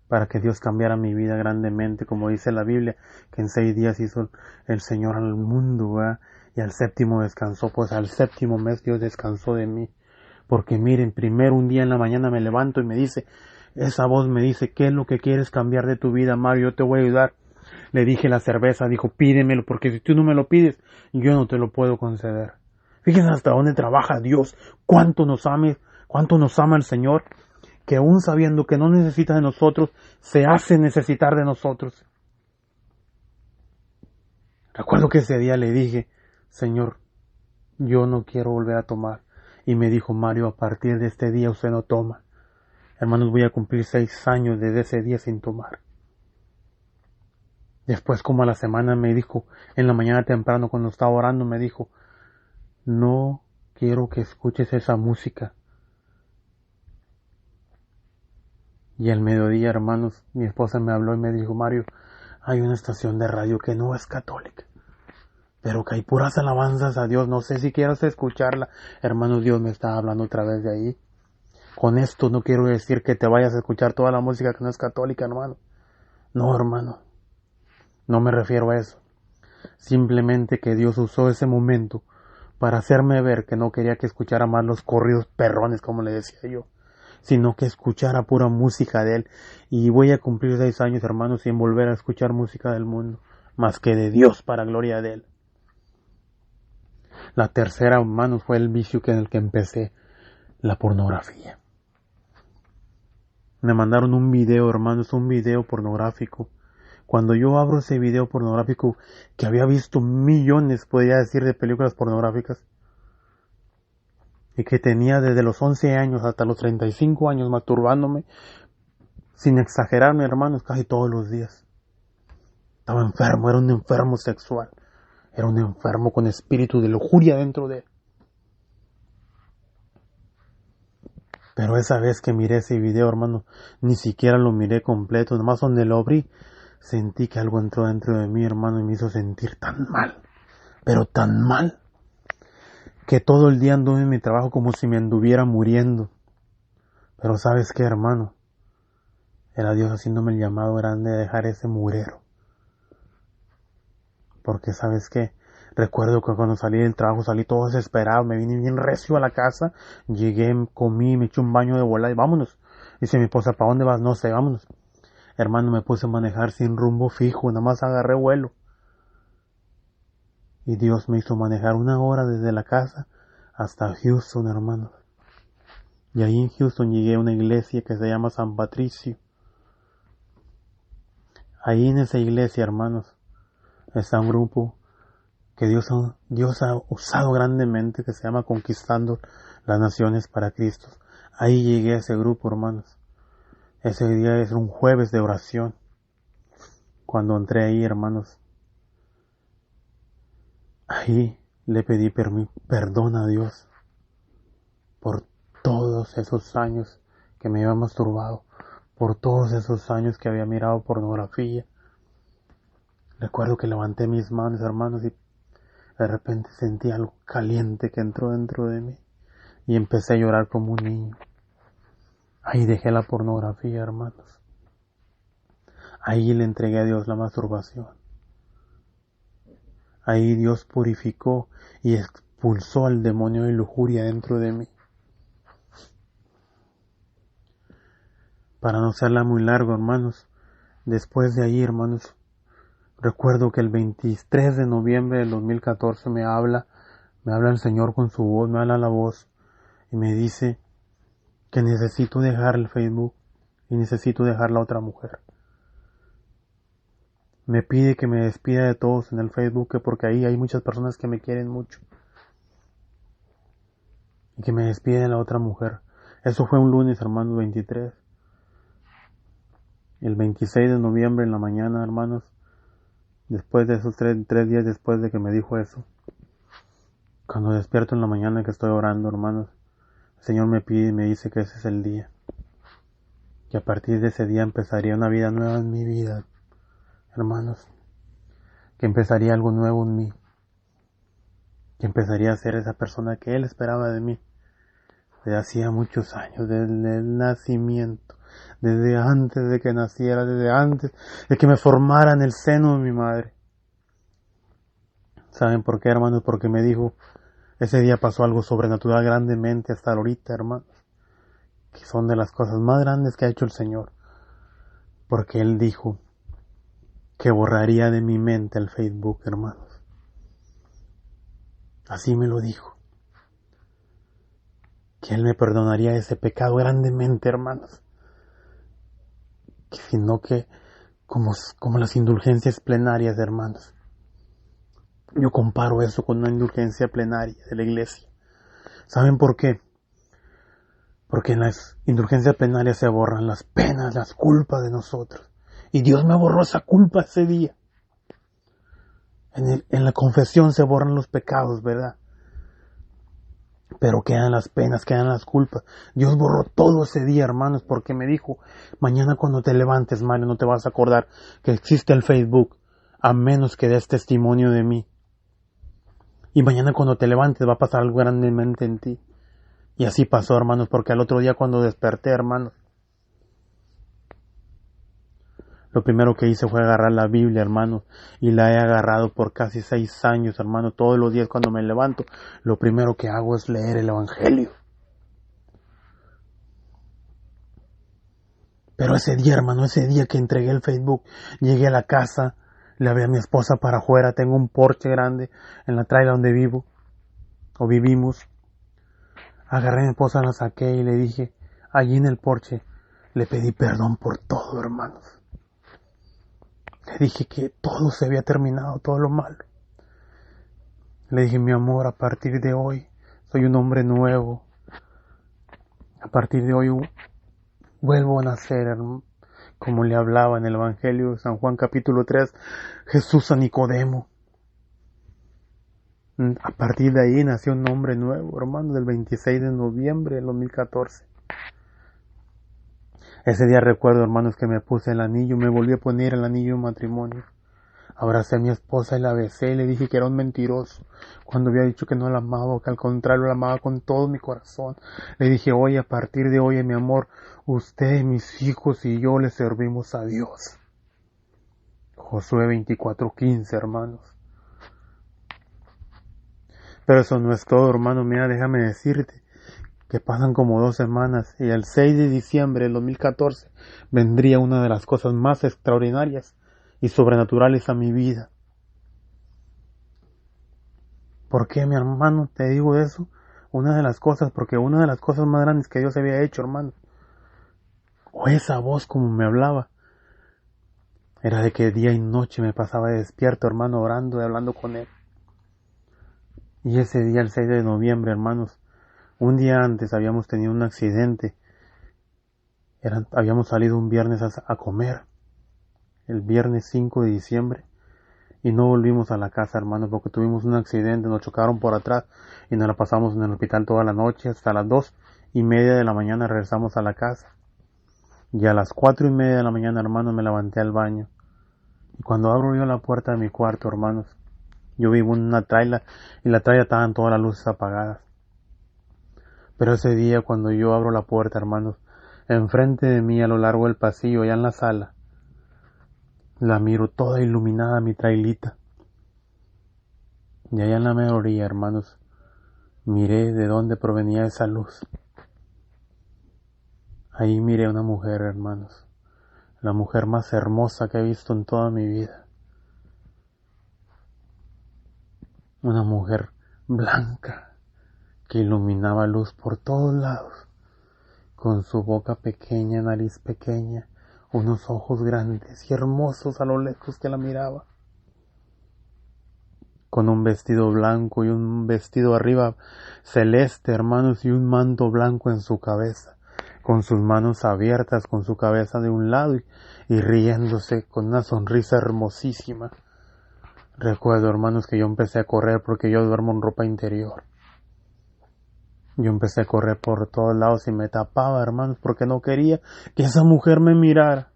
para que Dios cambiara mi vida grandemente, como dice la Biblia, que en 6 días hizo el Señor al mundo, ¿verdad? Y al 7º descansó. Pues al 7º mes Dios descansó de mí. Porque miren, primero un día en la mañana me levanto y me dice, esa voz me dice, ¿qué es lo que quieres cambiar de tu vida, Mario? Yo te voy a ayudar. Le dije la cerveza, dijo, pídemelo, porque si tú no me lo pides, yo no te lo puedo conceder. Fíjense hasta dónde trabaja Dios, cuánto nos ama el Señor, que aún sabiendo que no necesita de nosotros, se hace necesitar de nosotros. Recuerdo que ese día le dije, Señor, yo no quiero volver a tomar. Y me dijo, Mario, a partir de este día usted no toma. Hermanos, voy a cumplir 6 años desde ese día sin tomar. Después, como a la semana, me dijo, en la mañana temprano, cuando estaba orando, me dijo, no quiero que escuches esa música. Y al mediodía, hermanos, mi esposa me habló y me dijo, Mario, hay una estación de radio que no es católica, pero que hay puras alabanzas a Dios, no sé si quieras escucharla. Hermanos, Dios me está hablando otra vez de ahí. Con esto no quiero decir que te vayas a escuchar toda la música que no es católica, hermano. No, hermano. No me refiero a eso. Simplemente que Dios usó ese momento para hacerme ver que no quería que escuchara más los corridos perrones, como le decía yo, sino que escuchara pura música de Él. Y voy a cumplir 6 años, hermanos, sin volver a escuchar música del mundo, más que de Dios, para gloria de Él. La tercera, hermanos, fue el vicio en el que empecé, la pornografía. Me mandaron un video, hermanos, un video pornográfico. Cuando yo abro ese video pornográfico, que había visto millones, podría decir, de películas pornográficas, y que tenía desde los 11 años hasta los 35 años masturbándome, sin exagerarme, hermanos, casi todos los días. Estaba enfermo, era un enfermo sexual. Era un enfermo con espíritu de lujuria dentro de él. Pero esa vez que miré ese video, hermano, ni siquiera lo miré completo. Nomás donde lo abrí, sentí que algo entró dentro de mí, hermano, y me hizo sentir tan mal. Pero tan mal, que todo el día anduve en mi trabajo como si me anduviera muriendo. Pero ¿sabes qué, hermano? Era Dios haciéndome el llamado grande de dejar ese murero. Porque ¿sabes qué? Recuerdo que cuando salí del trabajo salí todo desesperado, me vine bien recio a la casa, llegué, comí, me eché un baño de bola y vámonos. Dice mi esposa, ¿para dónde vas? No sé, vámonos. Hermano, me puse a manejar sin rumbo fijo, nada más agarré vuelo. Y Dios me hizo manejar 1 hora desde la casa hasta Houston, hermano. Y ahí en Houston llegué a una iglesia que se llama San Patricio. Ahí en esa iglesia, hermanos, está un grupo que Dios ha usado grandemente, que se llama Conquistando las Naciones para Cristo. Ahí llegué a ese grupo, hermanos. Ese día es un jueves de oración. Cuando entré ahí, hermanos, ahí le pedí perdón a Dios por todos esos años que me había masturbado, por todos esos años que había mirado pornografía. Recuerdo que levanté mis manos, hermanos, y de repente sentí algo caliente que entró dentro de mí y empecé a llorar como un niño. Ahí dejé la pornografía, hermanos. Ahí le entregué a Dios la masturbación. Ahí Dios purificó y expulsó al demonio de lujuria dentro de mí. Para no serla muy largo, hermanos, después de ahí, hermanos, recuerdo que el 23 de noviembre del 2014 me habla el Señor con su voz, me habla la voz y me dice que necesito dejar el Facebook y necesito dejar la otra mujer. Me pide que me despida de todos en el Facebook, porque ahí hay muchas personas que me quieren mucho. Y que me despide de la otra mujer. Eso fue un lunes, hermanos, 23. El 26 de noviembre en la mañana, hermanos, después de esos 3 días después de que me dijo eso, cuando despierto en la mañana que estoy orando, hermanos, el Señor me pide y me dice que ese es el día. Que a partir de ese día empezaría una vida nueva en mi vida, hermanos. Que empezaría algo nuevo en mí. Que empezaría a ser esa persona que Él esperaba de mí. Desde hacía muchos años, desde el nacimiento. Desde antes de que naciera, desde antes de que me formara en el seno de mi madre. ¿Saben por qué, hermanos? Porque me dijo, ese día pasó algo sobrenatural grandemente hasta ahorita, hermanos. Que son de las cosas más grandes que ha hecho el Señor. Porque Él dijo que borraría de mi mente el Facebook, hermanos. Así me lo dijo. Que Él me perdonaría ese pecado grandemente, hermanos. Sino que como las indulgencias plenarias, hermanos. Yo comparo eso con una indulgencia plenaria de la iglesia. ¿Saben por qué? Porque en las indulgencias plenarias se borran las penas, las culpas de nosotros. Y Dios me borró esa culpa ese día. En la confesión se borran los pecados, ¿verdad? Pero quedan las penas, quedan las culpas. Dios borró todo ese día, hermanos, porque me dijo, mañana cuando te levantes, Mario, no te vas a acordar que existe el Facebook, a menos que des testimonio de mí. Y mañana cuando te levantes va a pasar algo grandemente en ti. Y así pasó, hermanos, porque al otro día cuando desperté, hermanos, Lo primero que hice fue agarrar la Biblia, hermanos, y la he agarrado por casi 6 años, hermano. Todos los días cuando me levanto, lo primero que hago es leer el Evangelio. Pero ese día, hermano, ese día que entregué el Facebook, llegué a la casa, le hablé a mi esposa para afuera, tengo un porche grande en la traila donde vivo, o vivimos. Agarré a mi esposa, la saqué y le dije, allí en el porche, le pedí perdón por todo, hermanos. Le dije que todo se había terminado, todo lo malo. Le dije, mi amor, a partir de hoy, soy un hombre nuevo. A partir de hoy, vuelvo a nacer, hermano. Como le hablaba en el Evangelio de San Juan capítulo 3, Jesús a Nicodemo. A partir de ahí nació un hombre nuevo, hermano, del 26 de noviembre del 2014. Ese día recuerdo, hermanos, que me puse el anillo, me volví a poner el anillo de matrimonio. Abracé a mi esposa y la besé y le dije que era un mentiroso cuando había dicho que no la amaba, que al contrario la amaba con todo mi corazón. Le dije, hoy, a partir de hoy, mi amor, usted, mis hijos y yo le servimos a Dios. Josué 24:15, hermanos. Pero eso no es todo, hermano. Mira, déjame decirte que pasan como 2 semanas y el 6 de diciembre del 2014 vendría una de las cosas más extraordinarias y sobrenaturales a mi vida. ¿Por qué, mi hermano, te digo eso? Porque una de las cosas más grandes que Dios había hecho, hermano, o esa voz como me hablaba, era de que día y noche me pasaba despierto, hermano, orando y hablando con Él. Y ese día, el 6 de noviembre, hermanos, un día antes habíamos tenido un accidente. Habíamos salido un viernes a comer, el viernes 5 de diciembre, y no volvimos a la casa, hermano, porque tuvimos un accidente, nos chocaron por atrás y nos la pasamos en el hospital toda la noche, hasta las 2:30 de la mañana regresamos a la casa. Y a las 4:30 de la mañana, hermano, me levanté al baño. Y cuando abro yo la puerta de mi cuarto, hermanos, yo vivo en una traila y la traila estaban todas las luces apagadas. Pero ese día, cuando yo abro la puerta, hermanos, enfrente de mí, a lo largo del pasillo, allá en la sala, la miro toda iluminada, mi trailita. Y allá en la mera orilla, hermanos, miré de dónde provenía esa luz. Ahí miré a una mujer, hermanos, la mujer más hermosa que he visto en toda mi vida. Una mujer blanca que iluminaba luz por todos lados, con su boca pequeña, nariz pequeña, unos ojos grandes y hermosos a lo lejos que la miraba, con un vestido blanco y un vestido arriba celeste, hermanos, y un manto blanco en su cabeza, con sus manos abiertas, con su cabeza de un lado y riéndose con una sonrisa hermosísima. Recuerdo, hermanos, que yo empecé a correr porque yo duermo en ropa interior. Yo empecé a correr por todos lados y me tapaba, hermanos, porque no quería que esa mujer me mirara.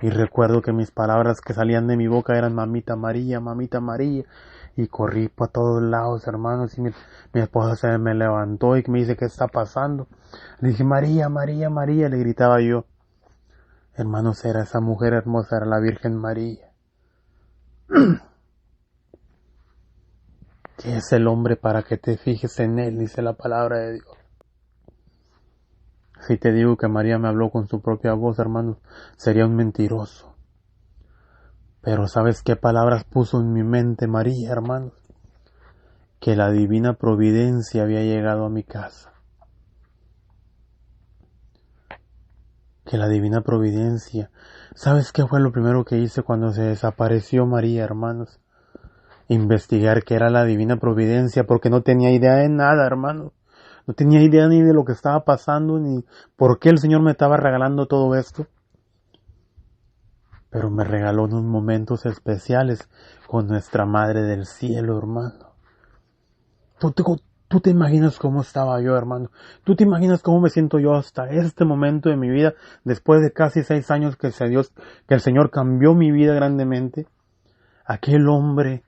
Y recuerdo que mis palabras que salían de mi boca eran mamita María, y corrí por todos lados, hermanos, y mi esposa se me levantó y me dice, ¿qué está pasando? Le dije, María, María, María, le gritaba yo. Hermanos, era esa mujer hermosa, era la Virgen María. ¿Qué es el hombre para que te fijes en él? Dice la palabra de Dios. Si te digo que María me habló con su propia voz, hermanos, sería un mentiroso. Pero ¿sabes qué palabras puso en mi mente María, hermanos? Que la divina providencia había llegado a mi casa. Que la divina providencia. ¿Sabes qué fue lo primero que hice cuando se desapareció María, hermanos? Investigar qué era la divina providencia, porque no tenía idea de nada, hermanos. No tenía idea ni de lo que estaba pasando, ni por qué el Señor me estaba regalando todo esto. Pero me regaló unos momentos especiales con nuestra Madre del Cielo, hermano. ¿Tú te imaginas cómo estaba yo, hermano? ¿Tú te imaginas cómo me siento yo hasta este momento de mi vida, después de casi 6 años que el Señor cambió mi vida grandemente? Aquel hombre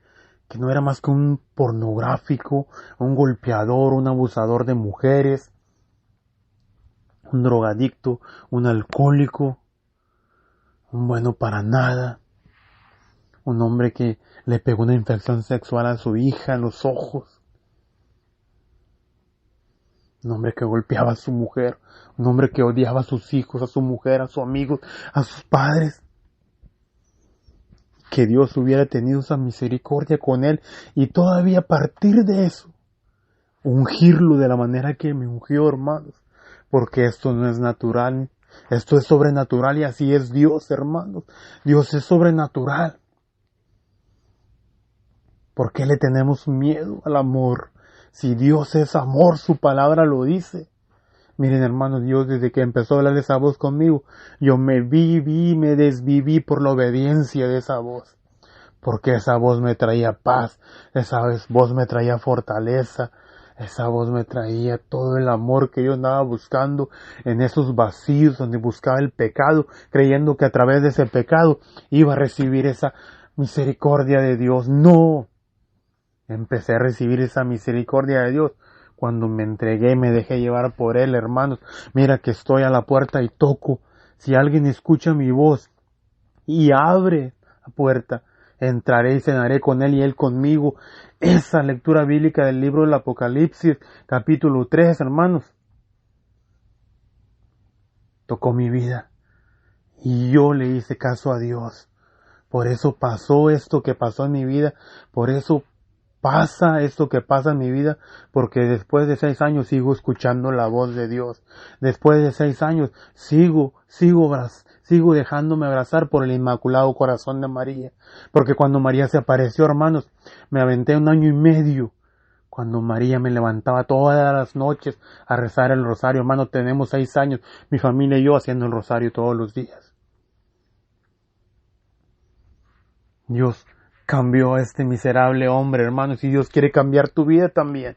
que no era más que un pornográfico, un golpeador, un abusador de mujeres, un drogadicto, un alcohólico, un bueno para nada, un hombre que le pegó una infección sexual a su hija en los ojos, un hombre que golpeaba a su mujer, un hombre que odiaba a sus hijos, a su mujer, a sus amigos, a sus padres. Que Dios hubiera tenido esa misericordia con él y todavía a partir de eso, ungirlo de la manera que me ungió, hermanos, porque esto no es natural, esto es sobrenatural y así es Dios, hermanos. Dios es sobrenatural. ¿Por qué le tenemos miedo al amor? Si Dios es amor, su palabra lo dice. Miren, hermanos, Dios desde que empezó a hablar esa voz conmigo, yo me me desviví por la obediencia de esa voz. Porque esa voz me traía paz, esa voz me traía fortaleza, esa voz me traía todo el amor que yo andaba buscando en esos vacíos donde buscaba el pecado, creyendo que a través de ese pecado iba a recibir esa misericordia de Dios. No, empecé a recibir esa misericordia de Dios cuando me entregué y me dejé llevar por Él, hermanos. Mira que estoy a la puerta y toco. Si alguien escucha mi voz y abre la puerta, entraré y cenaré con Él y Él conmigo. Esa lectura bíblica del libro del Apocalipsis, capítulo 3, hermanos, tocó mi vida y yo le hice caso a Dios. Por eso pasó esto que pasó en mi vida, por eso pasa esto que pasa en mi vida, porque después de 6 años sigo escuchando la voz de Dios. Después de 6 años sigo dejándome abrazar por el Inmaculado Corazón de María. Porque cuando María se apareció, hermanos, me aventé 1 año y medio. Cuando María me levantaba todas las noches a rezar el rosario, hermano, tenemos 6 años, mi familia y yo haciendo el rosario todos los días. Dios cambió a este miserable hombre, hermanos, y Dios quiere cambiar tu vida también.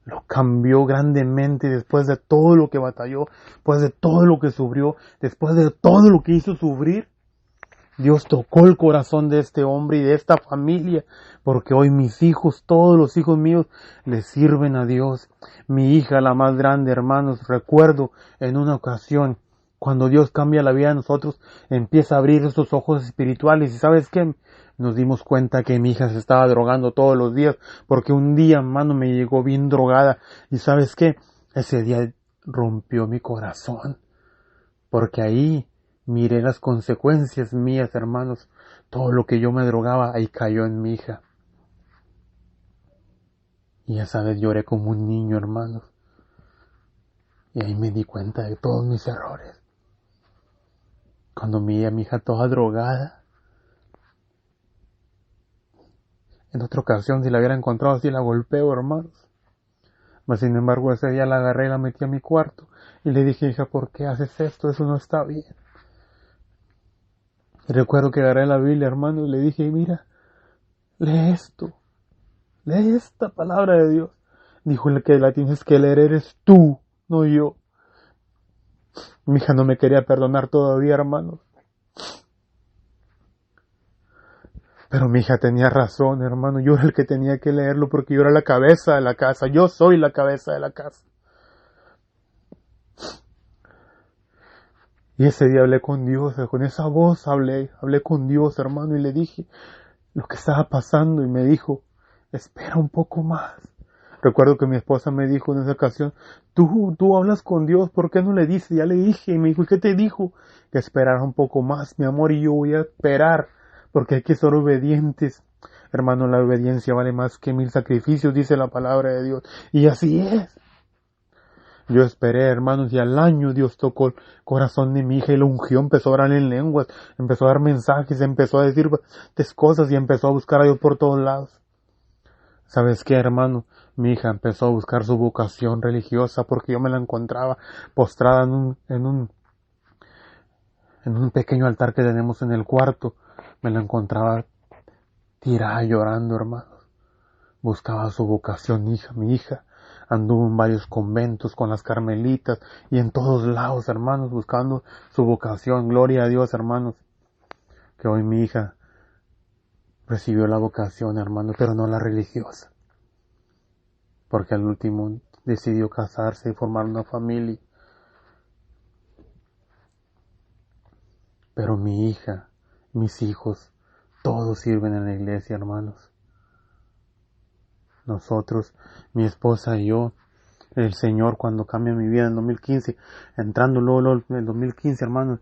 Lo cambió grandemente después de todo lo que batalló, después de todo lo que sufrió, después de todo lo que hizo sufrir. Dios tocó el corazón de este hombre y de esta familia, porque hoy mis hijos, todos los hijos míos, le sirven a Dios. Mi hija, la más grande, hermanos, recuerdo en una ocasión, cuando Dios cambia la vida de nosotros, empieza a abrir esos ojos espirituales. ¿Y sabes qué? Nos dimos cuenta que mi hija se estaba drogando todos los días, porque un día, hermano, me llegó bien drogada. ¿Y sabes qué? Ese día rompió mi corazón, porque ahí miré las consecuencias mías, hermanos. Todo lo que yo me drogaba, ahí cayó en mi hija. Y esa vez lloré como un niño, hermanos. Y ahí me di cuenta de todos mis errores. Cuando miré a mi hija toda drogada. En otra ocasión, si la hubiera encontrado así, la golpeo, hermanos. Mas sin embargo, ese día la agarré y la metí a mi cuarto. Y le dije, hija, ¿por qué haces esto? Eso no está bien. Y recuerdo que agarré la Biblia, hermano, y le dije, mira, lee esto. Lee esta palabra de Dios. Dijo, el que la tienes que leer eres tú, no yo. Mi hija no me quería perdonar todavía, hermanos. Pero mi hija tenía razón, hermano. Yo era el que tenía que leerlo porque yo era la cabeza de la casa. Yo soy la cabeza de la casa. Y ese día hablé con Dios, con esa voz hablé con Dios, hermano, y le dije lo que estaba pasando y me dijo, espera un poco más. Recuerdo que mi esposa me dijo en esa ocasión, tú hablas con Dios, ¿por qué no le dices? Ya le dije, y me dijo, ¿y qué te dijo? Que esperara un poco más, mi amor, y yo voy a esperar, porque hay que ser obedientes. Hermano, la obediencia vale más que 1000 sacrificios, dice la palabra de Dios, y así es. Yo esperé, hermanos, y al año Dios tocó el corazón de mi hija y la ungió, empezó a orar en lenguas, empezó a dar mensajes, empezó a decir cosas y empezó a buscar a Dios por todos lados. ¿Sabes qué, hermano? Mi hija empezó a buscar su vocación religiosa porque yo me la encontraba postrada en un pequeño altar que tenemos en el cuarto. Me la encontraba tirada llorando, hermanos. Buscaba su vocación, mi hija. Anduvo en varios conventos con las carmelitas y en todos lados, hermanos, buscando su vocación. Gloria a Dios, hermanos, que hoy mi hija recibió la vocación, hermano, pero no la religiosa. Porque al último decidió casarse y formar una familia. Pero mi hija, mis hijos, todos sirven en la iglesia, hermanos. Nosotros, mi esposa y yo, el Señor cuando cambia mi vida en 2015, entrando luego en el 2015, hermanos,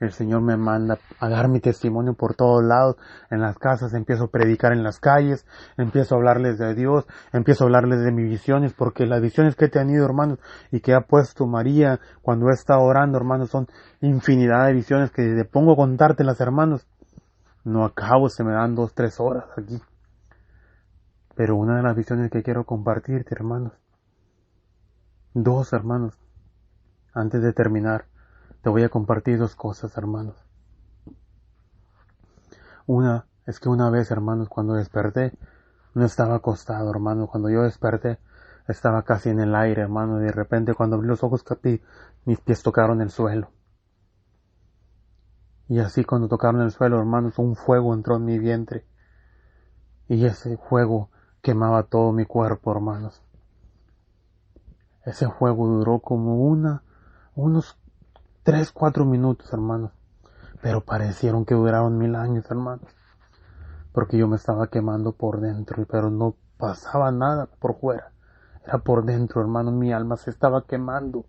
el Señor me manda a dar mi testimonio por todos lados, en las casas, empiezo a predicar en las calles, empiezo a hablarles de Dios, empiezo a hablarles de mis visiones, porque las visiones que he tenido, hermanos, y que ha puesto María cuando he estado orando, hermanos, son infinidad de visiones que te pongo a contártelas, hermanos, no acabo, se me dan 2-3 horas aquí. Pero una de las visiones que quiero compartirte, hermanos, 2, hermanos, antes de terminar, te voy a compartir 2 cosas, hermanos. Una es que una vez, hermanos, cuando desperté, no estaba acostado, hermano. Cuando yo desperté, estaba casi en el aire, hermano. Y de repente, cuando abrí los ojos, mis pies tocaron el suelo. Y así, cuando tocaron el suelo, hermanos, un fuego entró en mi vientre. Y ese fuego quemaba todo mi cuerpo, hermanos. Ese fuego duró como unos 3-4 minutos, hermanos. Pero parecieron que duraron 1000 años, hermanos. Porque yo me estaba quemando por dentro, pero no pasaba nada por fuera. Era por dentro, hermanos, mi alma se estaba quemando.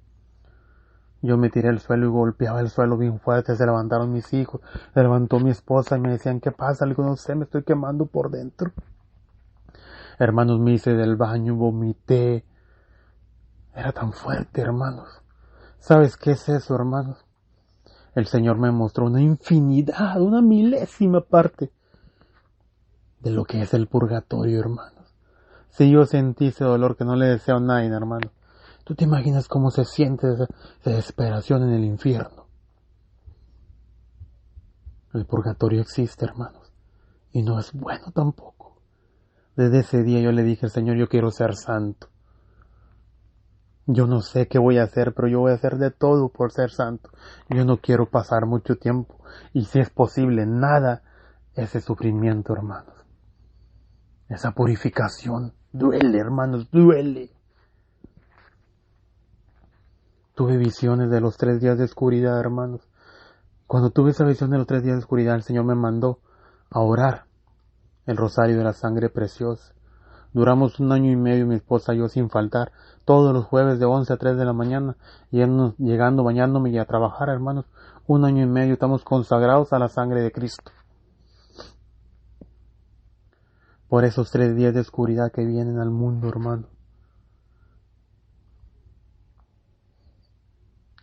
Yo me tiré al suelo y golpeaba el suelo bien fuerte. Se levantaron mis hijos, se levantó mi esposa y me decían, ¿qué pasa? Le digo, no sé, me estoy quemando por dentro. Hermanos, me hice del baño, vomité. Era tan fuerte, hermanos. ¿Sabes qué es eso, hermanos? El Señor me mostró una infinidad, una milésima parte de lo que es el purgatorio, hermanos. Si yo sentí ese dolor que no le deseo a nadie, hermano, ¿tú te imaginas cómo se siente esa desesperación en el infierno? El purgatorio existe, hermanos, y no es bueno tampoco. Desde ese día yo le dije al Señor, yo quiero ser santo. Yo no sé qué voy a hacer, pero yo voy a hacer de todo por ser santo. Yo no quiero pasar mucho tiempo, y si es posible, nada, ese sufrimiento, hermanos. Esa purificación duele, hermanos, duele. Tuve visiones de los 3 días de oscuridad, hermanos. Cuando tuve esa visión de los 3 días de oscuridad, el Señor me mandó a orar el rosario de la sangre preciosa. Duramos 1 año y medio, mi esposa y yo, sin faltar, todos los jueves de 11 a 3 de la mañana, llegando, bañándome y a trabajar, hermanos. 1 año y medio estamos consagrados a la sangre de Cristo. Por esos 3 días de oscuridad que vienen al mundo, hermano.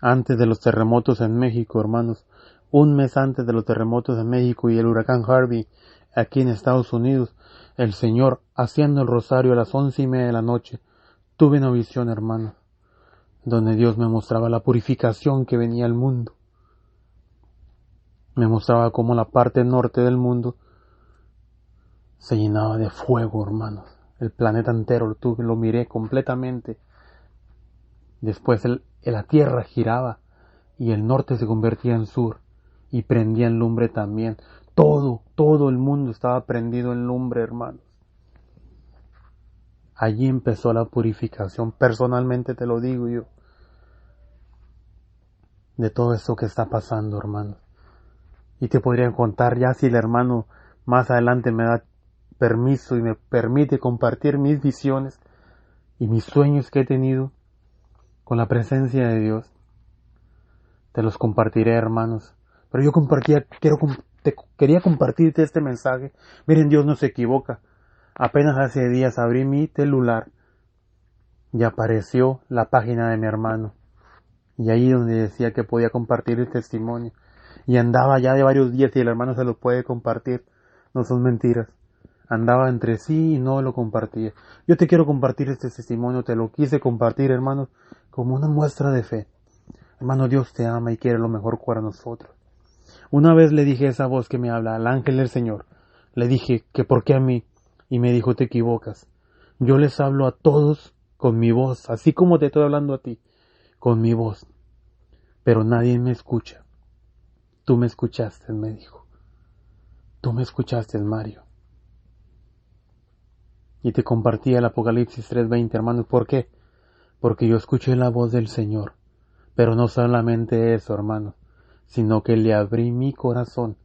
Antes de los terremotos en México, hermanos, 1 mes antes de los terremotos en México y el huracán Harvey aquí en Estados Unidos, el Señor, haciendo el rosario a las 11:30 de la noche, tuve una visión, hermanos, donde Dios me mostraba la purificación que venía al mundo. Me mostraba cómo la parte norte del mundo se llenaba de fuego, hermanos. El planeta entero lo miré completamente. Después la tierra giraba y el norte se convertía en sur y prendía en lumbre también. Todo el mundo estaba prendido en lumbre, hermanos. Allí empezó la purificación, personalmente te lo digo yo, de todo esto que está pasando, hermanos. Y te podría contar ya si el hermano más adelante me da permiso y me permite compartir mis visiones y mis sueños que he tenido con la presencia de Dios. Te los compartiré, hermanos. Pero yo quería compartirte este mensaje. Miren, Dios no se equivoca. Apenas hace días abrí mi celular y apareció la página de mi hermano. Y ahí donde decía que podía compartir el testimonio. Y andaba ya de varios días y el hermano se lo puede compartir. No son mentiras. Andaba entre sí y no lo compartía. Yo te quiero compartir este testimonio. Te lo quise compartir, hermanos, como una muestra de fe. Hermano, Dios te ama y quiere lo mejor para nosotros. Una vez le dije a esa voz que me habla, al ángel del Señor, le dije que ¿por qué a mí? Y me dijo, te equivocas. Yo les hablo a todos con mi voz, así como te estoy hablando a ti, con mi voz. Pero nadie me escucha. Tú me escuchaste, me dijo. Tú me escuchaste, Mario. Y te compartí el Apocalipsis 3:20, hermanos. ¿Por qué? Porque yo escuché la voz del Señor. Pero no solamente eso, hermanos, sino que le abrí mi corazón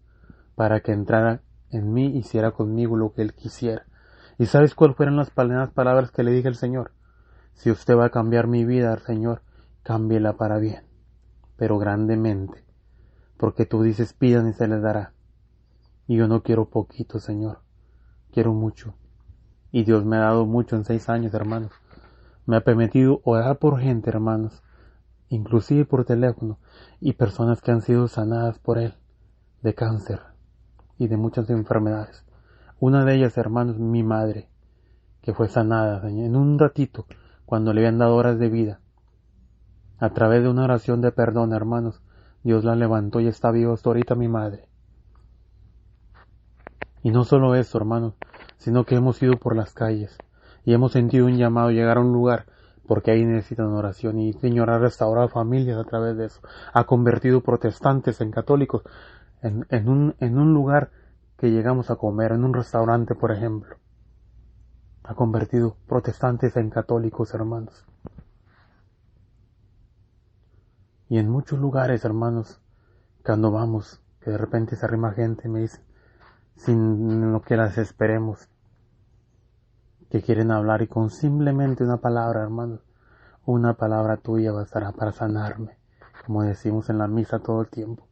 para que entrara en mí y hiciera conmigo lo que Él quisiera. ¿Y sabes cuáles fueron las palabras que le dije al Señor? Si usted va a cambiar mi vida, Señor, cámbiela para bien, pero grandemente, porque tú dices pidan y se les dará. Y yo no quiero poquito, Señor, quiero mucho. Y Dios me ha dado mucho en 6 años, hermanos. Me ha permitido orar por gente, hermanos, inclusive por teléfono, y personas que han sido sanadas por Él, de cáncer y de muchas enfermedades. Una de ellas, hermanos, mi madre, que fue sanada, Señor, en un ratito, cuando le habían dado horas de vida. A través de una oración de perdón, hermanos, Dios la levantó y está viva hasta ahorita mi madre. Y no solo eso, hermanos, sino que hemos ido por las calles y hemos sentido un llamado a llegar a un lugar porque ahí necesitan oración, y el Señor ha restaurado familias a través de eso. Ha convertido protestantes en católicos en un lugar que llegamos a comer, en un restaurante, por ejemplo. Ha convertido protestantes en católicos, hermanos. Y en muchos lugares, hermanos, cuando vamos, que de repente se arrima gente y me dice, sin lo que las esperemos, que quieren hablar, y con simplemente una palabra, hermanos, una palabra tuya bastará para sanarme, como decimos en la misa todo el tiempo.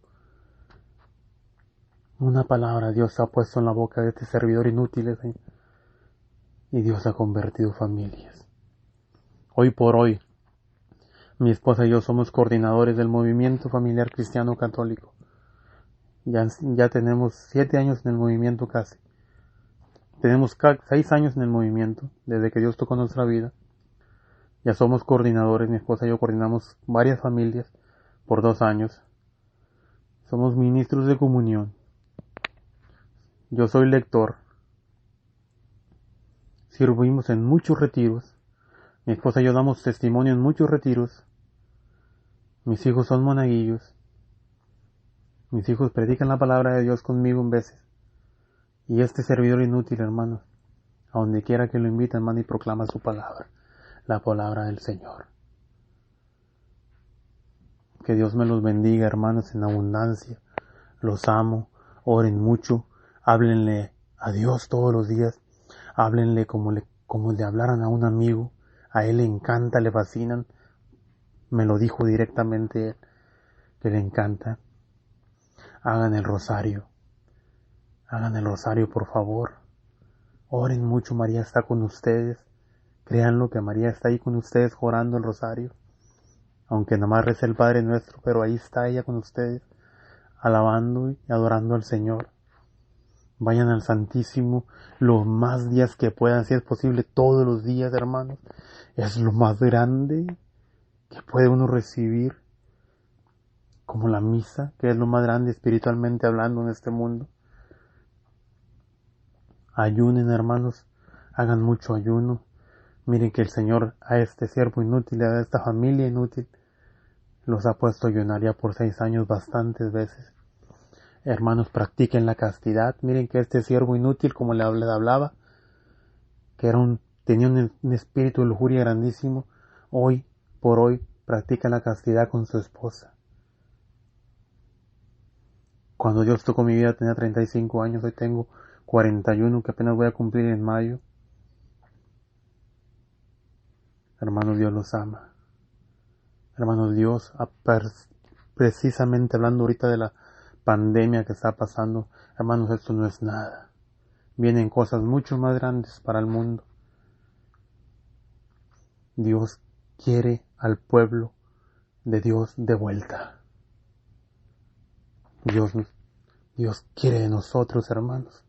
Una palabra Dios ha puesto en la boca de este servidor inútil, Señor, y Dios ha convertido familias. Hoy por hoy, mi esposa y yo somos coordinadores del movimiento familiar cristiano católico. Ya tenemos 7 años en el movimiento casi. Tenemos 6 años en el movimiento, desde que Dios tocó nuestra vida. Ya somos coordinadores, mi esposa y yo coordinamos varias familias por 2 años. Somos ministros de comunión. Yo soy lector. Servimos en muchos retiros. Mi esposa y yo damos testimonio en muchos retiros. Mis hijos son monaguillos. Mis hijos predican la palabra de Dios conmigo en veces. Y este servidor inútil, hermanos, a donde quiera que lo inviten, hermano, y proclama su palabra, la palabra del Señor. Que Dios me los bendiga, hermanos, en abundancia. Los amo, oren mucho, háblenle a Dios todos los días, háblenle como le hablaran a un amigo. A Él le encanta, le fascinan. Me lo dijo directamente Él, que le encanta. Hagan el rosario, por favor. Oren mucho, María está con ustedes. Créanlo que María está ahí con ustedes orando el rosario. Aunque nada más reza el Padre Nuestro, pero ahí está ella con ustedes, alabando y adorando al Señor. Vayan al Santísimo los más días que puedan, si es posible todos los días, hermanos. Es lo más grande que puede uno recibir, como la misa, que es lo más grande espiritualmente hablando en este mundo. Ayunen, hermanos, hagan mucho ayuno. Miren que el Señor a este siervo inútil, a esta familia inútil, los ha puesto a ayunar ya por 6 años bastantes veces. Hermanos, practiquen la castidad. Miren que este siervo inútil, como le hablaba, que tenía un espíritu de lujuria grandísimo, hoy por hoy practica la castidad con su esposa. Cuando Dios tocó mi vida tenía 35 años, hoy tengo 41, que apenas voy a cumplir en mayo. Hermanos, Dios los ama. Hermanos, Dios, precisamente hablando ahorita de la pandemia que está pasando, hermanos, esto no es nada. Vienen cosas mucho más grandes para el mundo. Dios quiere al pueblo de Dios de vuelta. Dios quiere de nosotros, hermanos.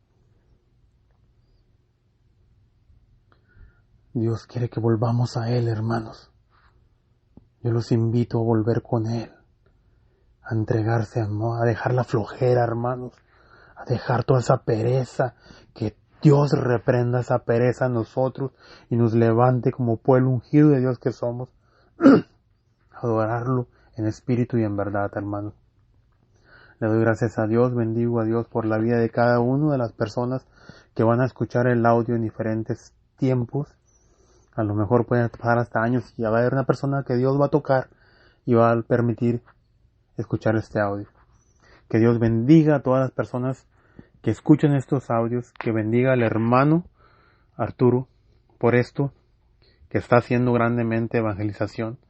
Dios quiere que volvamos a Él, hermanos. Yo los invito a volver con Él, a entregarse, a dejar la flojera, hermanos, a dejar toda esa pereza, que Dios reprenda esa pereza en nosotros y nos levante como pueblo ungido de Dios que somos, adorarlo en espíritu y en verdad, hermanos. Le doy gracias a Dios, bendigo a Dios por la vida de cada una de las personas que van a escuchar el audio en diferentes tiempos. A lo mejor pueden pasar hasta años y ya va a haber una persona que Dios va a tocar y va a permitir escuchar este audio. Que Dios bendiga a todas las personas que escuchan estos audios, que bendiga al hermano Arturo por esto, que está haciendo grandemente evangelización.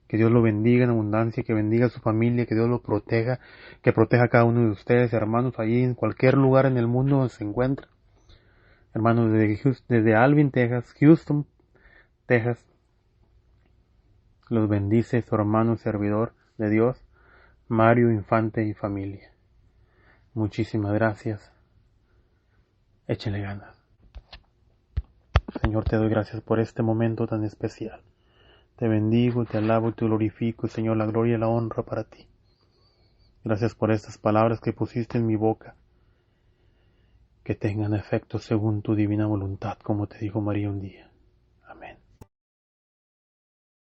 Que Dios lo bendiga en abundancia, que bendiga a su familia, que Dios lo proteja, que proteja a cada uno de ustedes, hermanos, allí en cualquier lugar en el mundo donde se encuentren. Hermanos, desde Alvin, Texas, Houston, Texas, los bendice su hermano servidor de Dios, Mario Infante y familia. Muchísimas gracias. Échenle ganas. Señor, te doy gracias por este momento tan especial. Te bendigo, te alabo y te glorifico, Señor, la gloria y la honra para ti. Gracias por estas palabras que pusiste en mi boca, que tengan efecto según tu divina voluntad, como te dijo María un día.